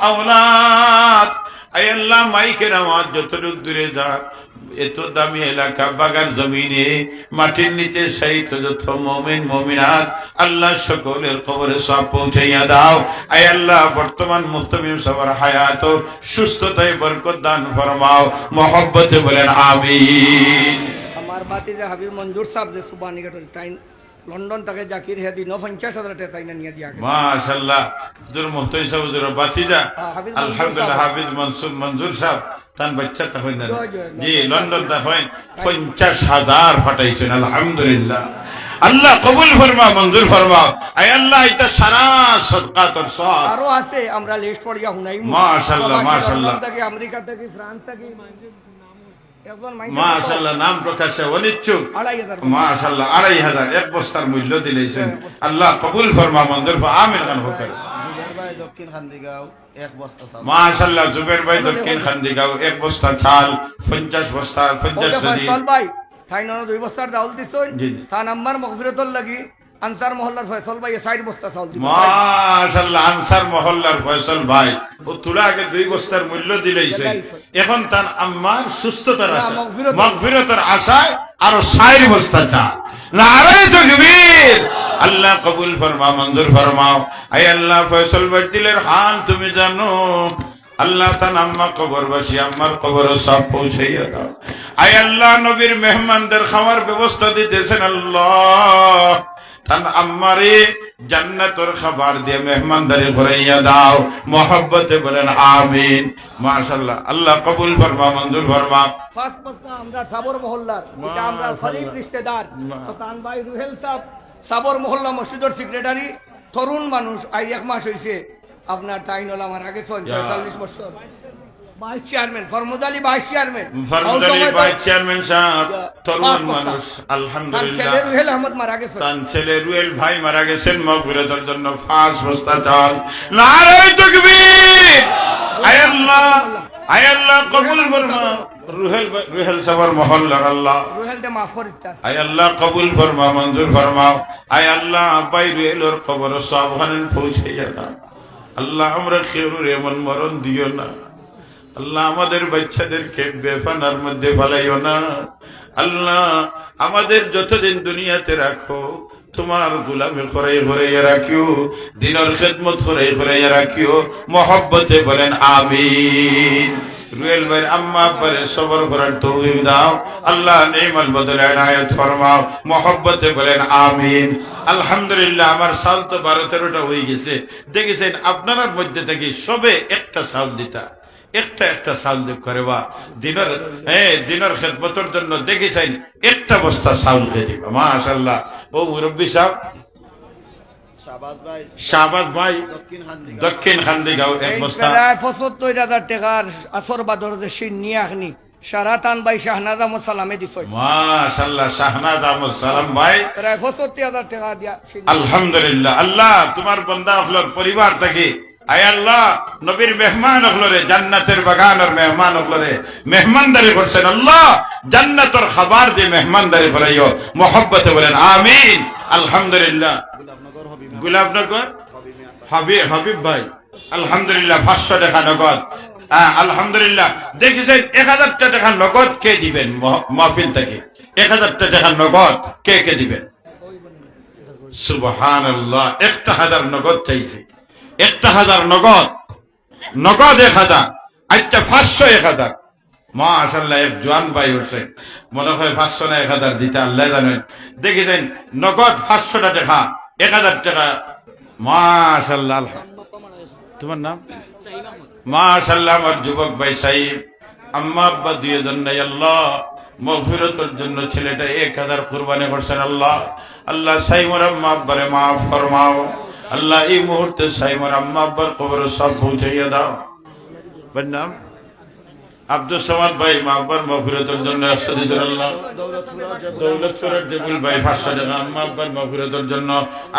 আওলাদ, আয় আল্লাহ মাইকের আওয়াজ যতটুক দূরে যাক, এত দামি এলাকা বাগার জমিনে মাটির নিচে শায়িত যত মুমিন মুমিনাত আল্লাহ সকলের কবরে সওয়াব পৌঁছাইয়া দাও। আয় আল্লাহ, বর্তমান মুহতামিম সবার হায়াত ও সুস্থতায় বরকত দান ফরমাও, মহব্বতে বলেন আমিন। আমার বাতিজা হাবিব মঞ্জুর সাহেব যে সুবানি গেট টাইম লন্ডন থেকে জাকির হেদি 50,000 টাকা তাইনা নিয়ে দিয়া গেছে মাশাআল্লাহ। হুজুর মুহতামিম সাহেব হুজুর বাতিজা হাফিজ আলহামদুলিল্লাহ, হাফিজ মনসুর সাহেব তান বাচ্চা তা হইনা জি লন্ডন তা হইন 50,000 ফাটাইছেন আলহামদুলিল্লাহ। আল্লাহ কবুল ফরমা, মঞ্জুর ফরমাও। আয় আল্লাহ, এটা সারা সদকাতর সওয়াব আরো আছে, আমরা লিস্ট পড়িয়া হুনাই মাশাআল্লাহ মাশাআল্লাহ থেকে আমেরিকা থেকে ফ্রান্স থেকে একজন মাশাআল্লাহ, নাম প্রকাশে অনিচ্ছুক 2,500 মাশাআল্লাহ 2,500 এক বস্তার মূল্য দিলেছেন। আল্লাহ কবুল ফরমা, মঞ্জুর ফরমা, আমিন গান হোক। জুবের ভাই দক্ষিণ খান্দিগাঁও 1 বস্তা চাল। মাশাআল্লাহ, জুবের ভাই দক্ষিণ খান্দিগাঁও 1 বস্তা চাল, 50 বস্তা 50 কেজি। ফয়সাল ভাই ঠাইন 2 বস্তার চাউল দিছই, জি। তা নাম্বার মগফিরাতুল লাগি আনসার মহল্লার ফয়সাল ভাই 60 বস্তা চাউল দিছে মাশাআল্লাহ, আনসার মহল্লার ফয়সাল ভাই ও তুলা আগে 2 বস্তার মূল্য দিলেইছে, এখন তার আম্মার সুস্থতার আশা মাগফিরাতের আশায় আরো 60 বস্তা চাল। নারে তাকবীর। আল্লাহ কবুল ফরমা, মঞ্জুর ফরমাও। আয় আল্লাহ, ফয়সাল ভাই দিলের হাল তুমি জানো, আল্লাহ তার আম্মা কবরবাসী, আম্মার কবর সব পৌঁছাইয়া দাও। আয় আল্লাহ, নবীর মেহমানদের খাওয়ার ব্যবস্থা দিতেছেন আল্লাহ, তান আম্মারে জান্নাতের খাবার দিয়ে মেহমানদারি করাইয়া দাও, মহব্বতে বলেন আমিন। মাশাআল্লাহ, আল্লাহ কবুল ফরমা, মঞ্জুর ফরমা। ফার্স্ট বস্তা আমরা সাবর মহল্লার, এটা আমরা শরীফ রিশতেদার সুলতান ভাই রুহেল সাহেব, সাবর মহল্লা মসজিদের সেক্রেটারি, তরুণ মানুষ, আই 1 মাস হইছে আপনার টাইন হল আমার আগে 46 বছর, vice chairman Farmud Ali, vice chairman Farmud Ali vice chairman সাহেব, তরুণ মানুষ আলহামদুলিল্লাহ। ছেলে রুহেল আহমদ মারা গেছে, তার ছেলে রুহেল ভাই মারা গেছেন, মাগফিরাতের জন্য 5 বস্তা চাল। নারে তাকবীর। আয় আল্লাহ, আয় আল্লাহ কবুল ফরমা, রুহেল সাহেবের মহল্লার আল্লাহ রুহেলটা মাফ করিতা। আয় আল্লাহ কবুল ফরমা, মঞ্জুর ফরমাও। আয় আল্লাহ, আব্বাই রুহেলের কবর সব হানেন পৌঁছাইয়া দাও। আল্লাহ, আমরা কেউ এমন মরণ দিও না আল্লাহ, আমাদের বাচ্চাদেরকে বেফানার মধ্যে ফেলাইও না আল্লাহ, আমাদের যতদিন দুনিয়াতে রাখো তোমার গোলামি করাই করাইয়া রাখিও, দিনের খেদমত করাই করাইয়া রাখিও, মহব্বতে বলেন আমিন। রুয়েল ভাইয়ের আম্মা আব্বারে সবর করার তৌফিক দাও আল্লাহ, নেইমাল বদলে এনায়েত ফরমাও, মহব্বতে বলেন আমিন। আলহামদুলিল্লাহ, আমার সাল তো 12-13টা হয়ে গেছে, দেখেছেন আপনার মধ্যে থেকে সবে একটা সাল দিতা, একটা চাউল দেখ করে বা দিনের খেদমতের জন্য দেখেছেন একটা বস্তা চাউল খেয়ে দিবা মাশাআল্লাহ। ও মুরব্বী সাহেব শাহবাজ ভাই দক্ষিণ খান্দিগাঁও 1 বস্তা 75,000 টাকার আসর বাদর দেশে নিয়ে আসনি সারাতান ভাই শাহনাজ আহমদ সালামে দিছই মাশাআল্লাহ। শাহনাজ আহমদ সালাম ভাই প্রায় 75,000 টাকা দিয়া আলহামদুলিল্লাহ। আল্লাহ, তোমার বান্দা আপনার পরিবার থেকে আয় আল্লাহ নবীর মেহমান হলরে জান্নাতের বাগানের মেহমান হলরে মেহমানদারি করছেন আল্লাহ, জান্নাতের খাবার দিয়ে মেহমানদারি করাইও, মহব্বতে বলেন আমিন। আলহামদুলিল্লাহ। গুলাবনগর হাবিব ভাই আলহামদুলিল্লাহ 500 টাকা নগদ। আলহামদুলিল্লাহ, দেখেছেন 1000 টাকা নগদ কে দিবেন মাহফিল থেকে? 1000 টাকা নগদ কে কে দিবেন? সুবহানাল্লাহ, 1000 নগদ চাইছে, 1000 নগদ, নগদ 1000। আচ্ছা 500 1000 মাশাআল্লাহ। এক জওয়ান ভাই উঠছে, মনে হয় 500 না 1000 দিতে আল্লাহ জানেন। দেখেছেন নগদ 500 টাকা, 1000 টাকা মাশাআল্লাহ। তোমার নাম? মাশাআল্লাহ। আমার যুবক ভাই সাহিব, আম্মা আব্বা দুইজন নাই আল্লাহ, মাগফিরাতের জন্য ছেলেটা 1000 কুরবানি করছেন। আল্লাহ আল্লাহ সাইমর আম্মা আব্বারে মাফ ফরমাও। আল্লাহ এই মুহূর্তে সাইমর আম্মা আব্বার কবরে সব পৌঁছাইয়া দাও। নাম আব্দুল সামাদ ভাই মা আব্বার মাগফিরাতের জন্য 100 দিয়েছেন। আল্লাহ দৌলতপুরের জেবুল ভাই 500 টাকা আম্মা আব্বার মাগফিরাতের জন্য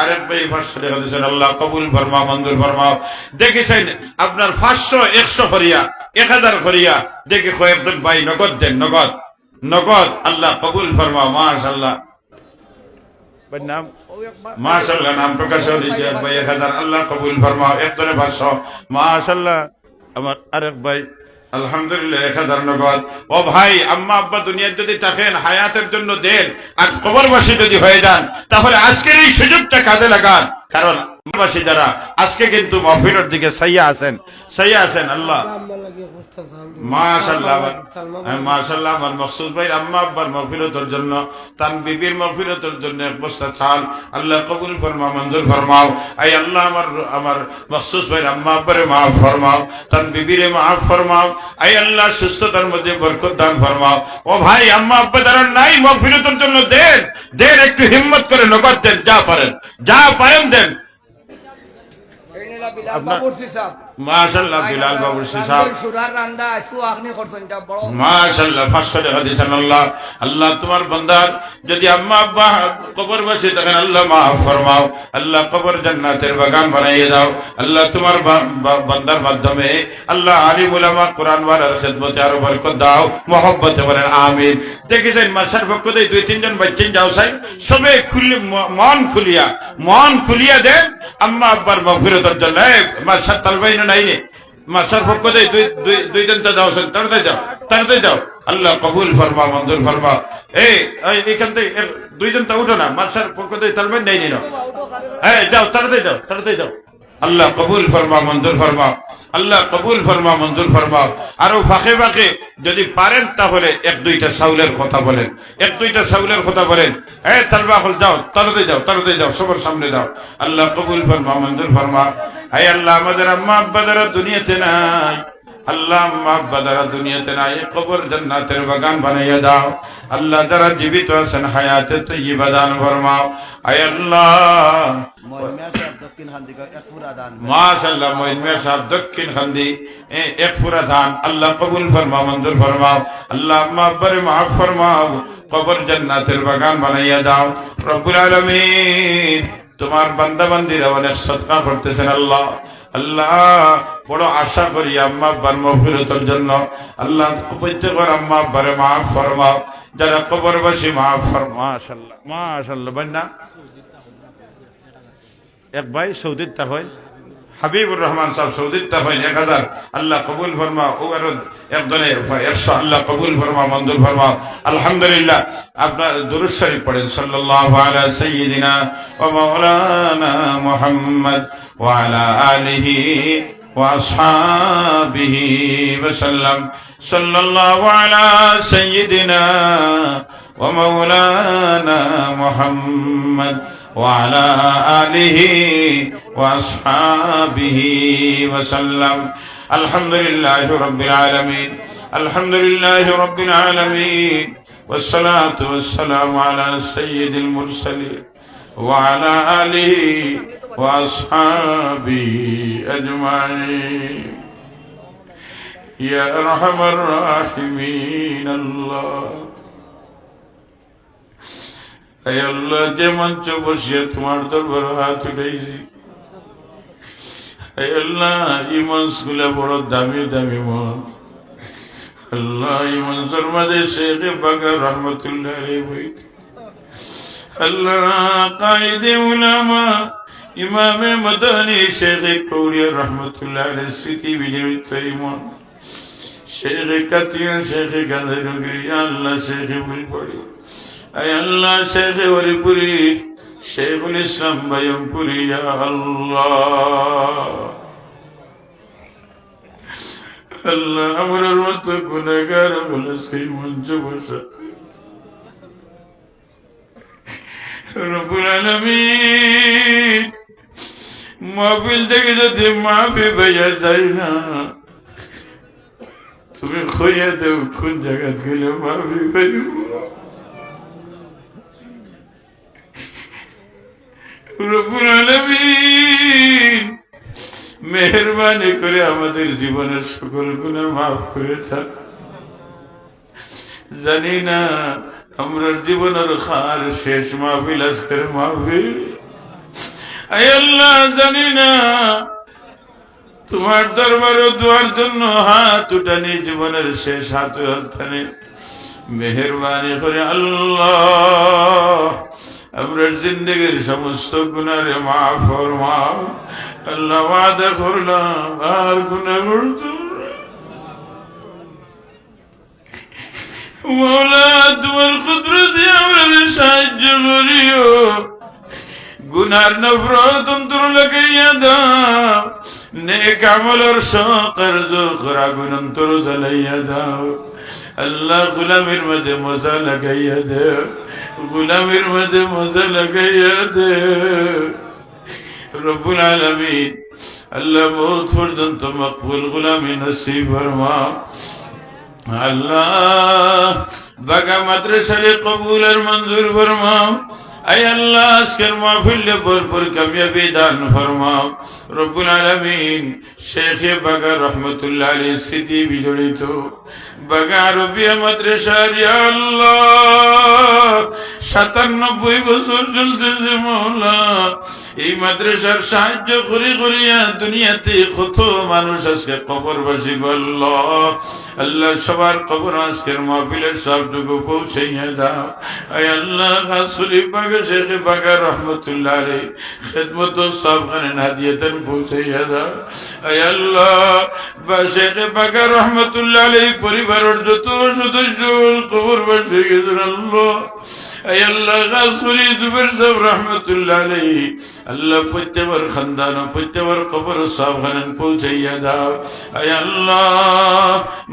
আরেক ভাই 500 টাকা দিয়েছেন। আল্লাহ কবুল ফরমাও, মঞ্জুর ফরমাও। দেখেছেন আপনার 500 100 করিয়া 1000 করিয়া দেখে কয়েকজন ভাই নগদ দেন, নগদ নগদ। আল্লাহ কবুল ফরমাও। মাশাআল্লাহ নাম মাশাআল্লাহ নাম প্রকাশ হয়েছে ভাই 1000। আল্লাহ কবুল ফরমাও। একজনে 500 মাশাআল্লাহ। আমার আরেক ভাই আলহামদুলিল্লাহ 1000 নগদ। ও ভাই আম্মা আব্বা দুনিয়ার যদি থাকেন হায়াতের জন্য দেন, আর কবরবাসী যদি হয়ে যান তাহলে আজকের এই সুযোগটা কাজে লাগান। কারণ কবরবাসী যারা আজকে কিন্তু মাহফিলের দিকে সাইয়া আছেন, সাইয়া আছেন। আল্লাহ মাশাআল্লাহ মাশাআল্লাহ। আমার মকসুদ ভাই আম্মা আব্বার মাগফিরাতের জন্য, তার বিবির মাগফিরাতের জন্য এক বস্তা চাল আল্লাহ কবুল ফরমাও, মঞ্জুর ফরমাও। আই আল্লাহ আমার মকসুদ ভাই আম্মা আব্বারে মাফ ফরমাও, তার বিবিরে মাফ ফরমাও। আই আল্লাহ সুস্থতার মধ্যে বরকত দান ফরমাও। ও ভাই আম্মা আব্বা যারা নাই মাগফিরাতের জন্য দেন, দেন একটু হিম্মত করে নগদ দেন, যা পারেন যা পারেন দেন। মাশাআল্লাহ বিলাল বাবুর্চি সাহেব মাশাআল্লাহ 500 টাকা দিয়েছেন। আল্লাহ আল্লাহ তোমার বান্দার যদি আম্মা আব্বা কবরবাসী থাকেন আল্লাহ মাফ ফরমাও। আল্লাহ কবর জান্নাতের বাগান বানাইয়ে দাও। আল্লাহ তোমার বান্দার মাধ্যমে আল্লাহ আলিম উলামা কোরআন ওয়ালার খিদমতে আরো বরকত দাও, মহব্বতে বলেন আমিন। দেখেছেন মাসার পক্ষ থেকে 2-3 জন বাচ্চা যাও সাহেব সবে মন খুলিয়া দেন আম্মা আব্বার মাগফিরাতের জন্য। মাসার তালবাইন নাই নে মাসার পক্ষ থেকে দুইজন তো যাও, তাড়াতাড়ি যাও। আল্লাহ কবুল ফরমা, মঞ্জুর ফরমা। এইখান থেকে দুইজন তো উঠো না, মাসার পক্ষ থেকে তালবাইন নাই নি। যাও তাড়াতাড়ি যাও। আল্লাহ কবুল ফরমা, মঞ্জুর ফরমা। আল্লাহ কবুল ফরমা, মঞ্জুর ফরমা। আরো ফাঁকে ফাঁকে যদি পারেন তাহলে 1-2টা চাউলের কথা বলেন, 1-2টা চাউলের কথা বলেন। তালবা হল যাও, তাড়াতাড়ি যাও, সবার সামনে যাও। আল্লাহ কবুল ফরমা, মঞ্জুর ফরমা। হাই আল্লাহ আমাদের আম্মা আব্বা যারা দুনিয়াতে নাই, আল্লাহ আম্মা আব্বা যারা দুনিয়াতে নাই কবর জান্নাতের বাগান বানাইয়া দাও। আল্লাহ যারা জীবিত আছেন হায়াতে তাইয়্যিবা দান ফরমাও। হায় আল্লাহ মাশাআল্লাহ মঈন মিয়া সাহেব দক্ষিণ খান্দি 1 পুরা ধান আল্লাহ কবুল ফরমাও, মঞ্জুর ফরমাও। আল্লাহ আম্মা আব্বারে মাফ ফরমাও, কবর জান্নাতের বাগান বানাইয়া দাও। রব্বুল আলামিন তোমার বান্দা বান্দিরা অনেক সদকা করতেছেন। আল্লাহ আল্লাহ বড় আশা করি আম্মা আব্বার মাগফিরাতের জন্য। আল্লাহ প্রত্যেকের আম্মা আব্বারে মাফ ফরমাও, যারা কবরবাসী মাফ ফরমাও। মাশাআল্লাহ মাশাআল্লাহ। বন্যা এক ভাই সৌদির তা হয় হাবিবুর রহমান সাহেব সৌদির তা হয় 1000 আল্লাহ কবুল ফরমা। ও আরো একজনে 100 আল্লাহ কবুল ফরমা, মঞ্জুর ফরমা। আলহামদুলিল্লাহ আপনার দুরূদ শরীফ পড়েন সাল্লাল্লাহু আলা সাইয়্যিদিনা ওয়া মাওলানা মুহাম্মদ ওয়া আলা আলিহি ওয়া আসহাবিহি ওয়া সাল্লাম। সাল্লাল্লাহু আলা সাইয়্যিদিনা ওয়া মাওলানা মুহাম্মদ وعلى آله وأصحابه وسلم. الحمد لله رب العالمين، الحمد لله رب العالمين، والصلاة والسلام على سيد المرسلين وعلى آله وأصحابه أجمعين. يا أرحم الراحمين الله আল্লাহ যে মঞ্চ বসিয়ে তোমার দরবার হাত উঠাইছি, আল্লাহ এই মঞ্চগুলো বড় দামি দামি মঞ্চ। আল্লাহ এই মঞ্চের মাঝে শেখ বাগা রহমতুল্লাহ আলাইহি বইতে আল্লাহ কায়েদে উলামা ইমামে মদনী শেখ কৌরিয়া রহমতুল্লাহ আলাইহি স্মৃতি বিজড়িত ইমাম শেখ কাতিয়া শেখ গান্ধী আল্লাহ শেখ বই পড়ি আয় আল্লাহ শেখ হরিপুরি শেখুল ইসলাম বায়মপুরি আল্লাহ আল্লাহ আমার মতো গুনাহগার বলে সেই মঞ্চ বসা রব্বুল আলামিন মাহফিল থেকে যদি মাফি ভাইয়া যায় না তুমি খইয়া দেও কোন জায়গা গেলে মাফি পাইব। রব্বুল আলামিন মেহেরবানি করে আমাদের জীবনের সকল গুনাহ মাফ করে থাক। জানি না আমরা জীবনের খার শেষ মাহফিল আজকের মাহফিল। আয় আল্লাহ, জানি না তোমার দরবারে দোয়ার জন্য হাত উঠানি, জীবনের শেষ হাত উঠানি। মেহেরবানি করে আল্লাহ আমরা জিন্দগির সমস্ত গুনাহে মাফ ফরমাও। আল্লাহ ওয়াদা করলাম আর গুনাহ করব না। মৌলা তোমার কুদরতে আমাদের সাহায্য করিও। গুনার নফরত অন্তর লাগাইয়া দাও, নেক আমলের শৌকের জোর আগুন অন্তর জ্বালাইয়া দাও। আল্লাহ গুলামের মধ্যে মজা লাগাইয়া দেও, গুলামের মধ্যে মজা লাগাইয়া দেও। রব্বুল আলামিন আল্লাহ মওত পর্যন্ত মকবুল গুলামি নসিব ফরমাও। আল্লাহ বাগা মাদ্রাসারে কবুল আর মঞ্জুর ফরমাও। আয় আল্লাহ আজকের মাহফিলে ভরপুর কামিয়াবি দান ফরমাও। রব্বুল আলামিন শেখ বাগা রহমতুল্লাহ আলাইহির স্মৃতি বিজড়িত বাগা আরবিয়া মাদ্রাসার ইয়া আল্লাহ ৯৭ বছর চলতেছে মওলা। এই মাদ্রাসার সাহায্য করে করিয়া দুনিয়াতে কত মানুষ আজকে কবরবাসী বলল। আল্লাহ সবার কবর আজকের মাহফিলের সবটুকু পৌঁছাইয়া দাও। আয় আল্লাহ খাসুলি বাগা শেখ বাগা রহমতুল্লাহ আলাইহি খিদমত সব খানে হাদিয়াতান পৌঁছাইয়া দাও। আয় আল্লাহ শেখ বাগা রহমতুল্লাহ আলাইহি পরিবারের যত সদস্য কবরবাসী গেছেন আল্লাহ। আয় আল্লাহ গাছুলি জুবের সাহেব রহমতুল্লাহ আলাইহি আল্লাহ প্রত্যেকের খানদান প্রত্যেকের কবর সব খানে পৌঁছাইয়া দাও। আয় আল্লাহ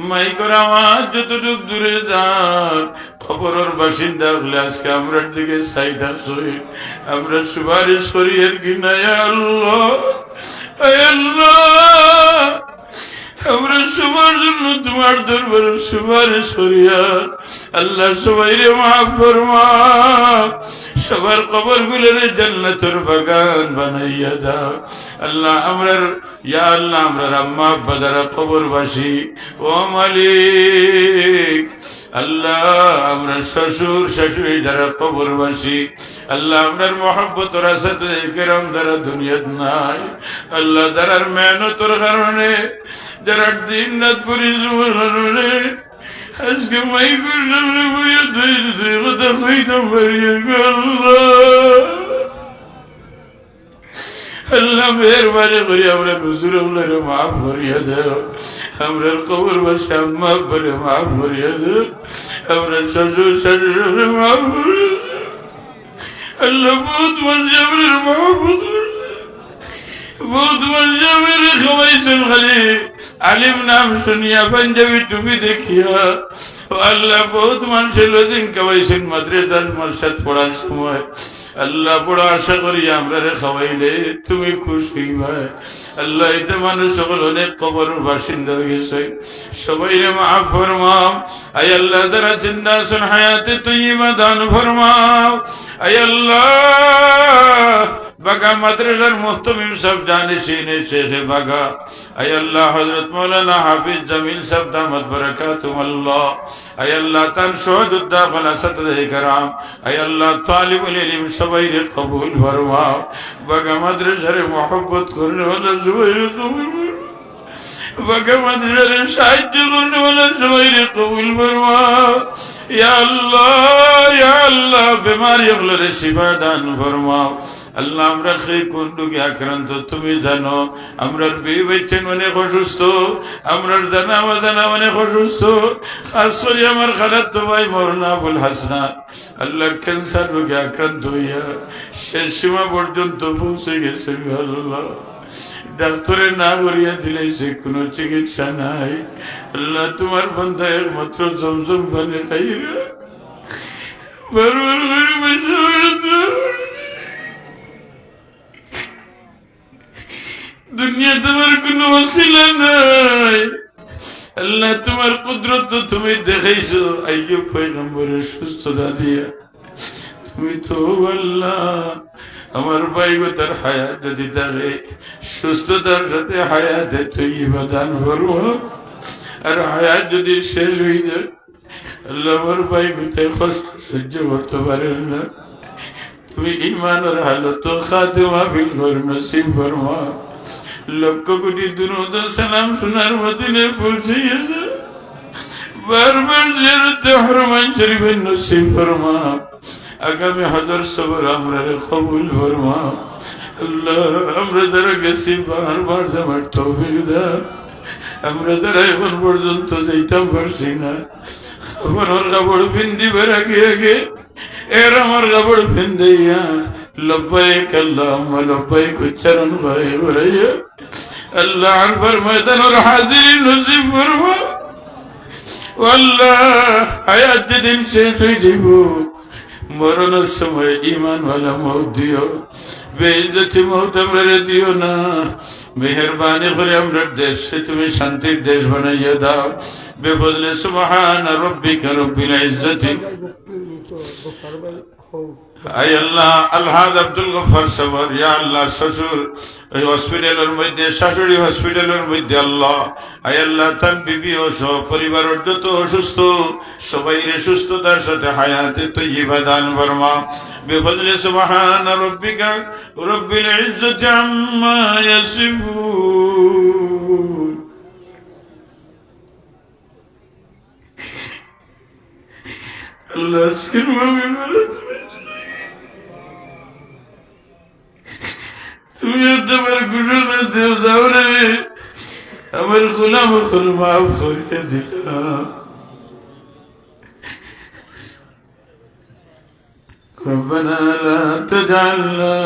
মাইকের আওয়াজ যতটুক দূরে যান, খবরের বাসিন্দা হলে আজকে আমরার দিকে চাইতা সই আমরা সুপারিশ করি এর কিনা। আল্লাহ আয় আল্লাহ আমরা সবার জন্য তোমার দরবারে সুপারিশ করিয়া আল্লাহ সবাইরে মাফ ফরমাও। সবার কবর গুলোরে জান্নাতের বাগান বানাইয়া দাও। আল্লাহ আমরার ইয়া আল্লাহ আমরার আম্মা আব্বা যারা কবরবাসী ও মালিক আল্লাহ আমরা শ্বশুর শাশুড়ি যারা কবরবাসী আল্লাহ আমরার মহব্বত রাসাতে কেরাম যারা দুনিয়াত নাই আল্লাহ যারা মেহনতের কারণে যারা দিন রাত পরিশ্রমের কারণে আজকে মাইকের সামনে বইয়া দুই কথা কইতাম পারি। আল্লাহ মেহরবানি করি আমরা হুজুরে মাফ করিয়া দেও। আমরা কবরবাসী আম্মা আব্বারে মাফ করিয়া দেও। আমরা শ্বশুর শাশুড়ি মাফ করিয়া দেও। আল্লাহ বহুত মানুষ আমাদের মহব্বত করে, বহুত মানুষ আমাদের খাওয়াইছেন খালি আলিম নাম শুনিয়া পাঞ্জাবি টুপি দেখিয়া। আল্লাহ বহুত মানুষের লদিন খাওয়াইছেন মাদ্রাসার মার্শাদ পড়ার সময়। আল্লাহ বড় আশা করি আমরা রে খাওয়াইলে তুমি খুশি ভাই। আল্লাহ এতে মানুষ সকল অনেক কবরের বাসিন্দা হয়েছে, সবাই রে মাফ ফরমাও। আয় আল্লাহ যারা জিন্দা আছেন হায়াতে তৈয়বা দান ফরমাও। আয় আল্লাহ বাগা মাদ্রাসার মুহতামিম সাহেব জানিসিন শেখে বাগা আয় আল্লাহ হযরত মাওলানা হাফিজ জামিল সাহেব দামাত বারাকাতুহুল্লাহ। আয় আল্লাহ তার শহীদুদ্দাহ খলাসাতুল کرام আয় আল্লাহ তালিবুল ইলম সবাই রে কবুল ফরমাও। বাগা মাদ্রাসার মহব্বত করনে ওয়ালা সবাই রে কবুল ফরমাও। বাগা মাদ্রাসার সাহায্য করনে ওয়ালা সবাই রে কবুল ফরমাও। ইয়া আল্লাহ বিমারি গুলোরে শিফা দান ফরমাও। আল্লাহ আমরা সেই কোন রোগে আক্রান্ত তুমি জানো। আমরা বিয়ে বাচ্চা অনেক অসুস্থ, আমরা জানা অনেক অসুস্থ। খাস করে আমার খালাতো ভাই মওলানা আবুল হাসনাত আল্লাহ ক্যান্সার রোগে আক্রান্ত হইয়া শেষ সীমা পর্যন্ত পৌঁছে গেছে। আল্লাহ ডাক্তারে না করিয়া দিলে সে কোনো চিকিৎসা নাই। আল্লাহ তোমার বান্দা একমাত্র জমজম পানি খাইরা বারবার করে দুনিয়া তোমার কোন ওসিলা নাই। আল্লাহ তোমার কুদরত তো তুমি দেখাইছো আইয়ুব পয়গম্বরের সুস্থতা দিয়া। তুমি তো আল্লাহ আমার ভাইগো তার হায়াত যদি থাকে সুস্থতার সাথে হায়াতে তৈবা দান করবো, আর হায়াত যদি শেষ হয়ে যায় আল্লাহ আমার ভাইগোতে কষ্ট সহ্য করতে পারেন না। তুমি ইমানের হালত খাতেমা ফিল ঘর নসিব ফরমা। লক্ষ কোটি দুরূদ ও সালাম শোনার মদিনে পৌঁছাইয়া দাও। বারবার জিয়ারতে হরমাইন শরীফের নসিব ফরমা। আগামী হজর সবর আমরা কবুল ফরমা। আল্লাহ আমরা যারা গেছি বারবার যাবার তৌফিক দাও। আমরা যারা এখন পর্যন্ত যাইতাম পারছি না, আমার কাপড় পিন্দি বেড়াকে আগে এর আমার কাপড় পিন্দাইয়া লব্বাইক আল্লাহুম্মা লব্বাইক উচ্চারণ করে ঘুরাইয়া আল্লাহ আরবার ময়দানের হাজিরি নসিব ফরমা। আল্লাহ হায়াত যেদিন শেষ হয়ে যাইব মরণের সময় ইমানওয়ালা মৌত দিও, বেইজ্জতি মৌত আমরা দিও না। মেহরবানি করে আমরা দেশে তুমি শান্তির দেশ বানাইয়া দাও। বেফজলে সুবহান রব্বিকা রব্বিল ইজ্জতি। আয় আল্লাহ আলহাজ আব্দুল গফফার সবর, ইয়া আল্লাহ শ্বশুর ওই হসপিটালের মধ্যে, শাশুড়ি হসপিটালের মধ্যে আল্লাহ, আয় আল্লাহ তার বিবি ও সহ পরিবারের যত অসুস্থ সবাইরে সুস্থতার সাথে হায়াতে তৈয়্যিবা দান ফরমা। বিফজলি সুবহান রাব্বিকা রাব্বিল ইজ্জতি আম্মা ইয়াসিফুন। আল্লাহ আজকের মাহফিল তুমি তোমার ঘোষণা দেও দাও রে, আমার গোলাম এখন মাফ করিয়ে দিলাম। ربنا لا تجعلنا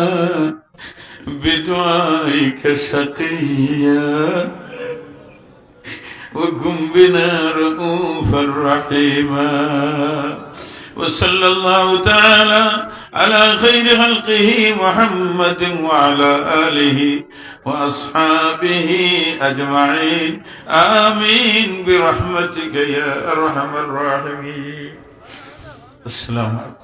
بدعائك شقيا وكن بنا رؤوفا رحيما. وصلى الله تعالى على خير خلقه محمد وعلى آله وأصحابه أجمعين. آمين برحمتك يا أرحم الراحمين. السلام عليكم.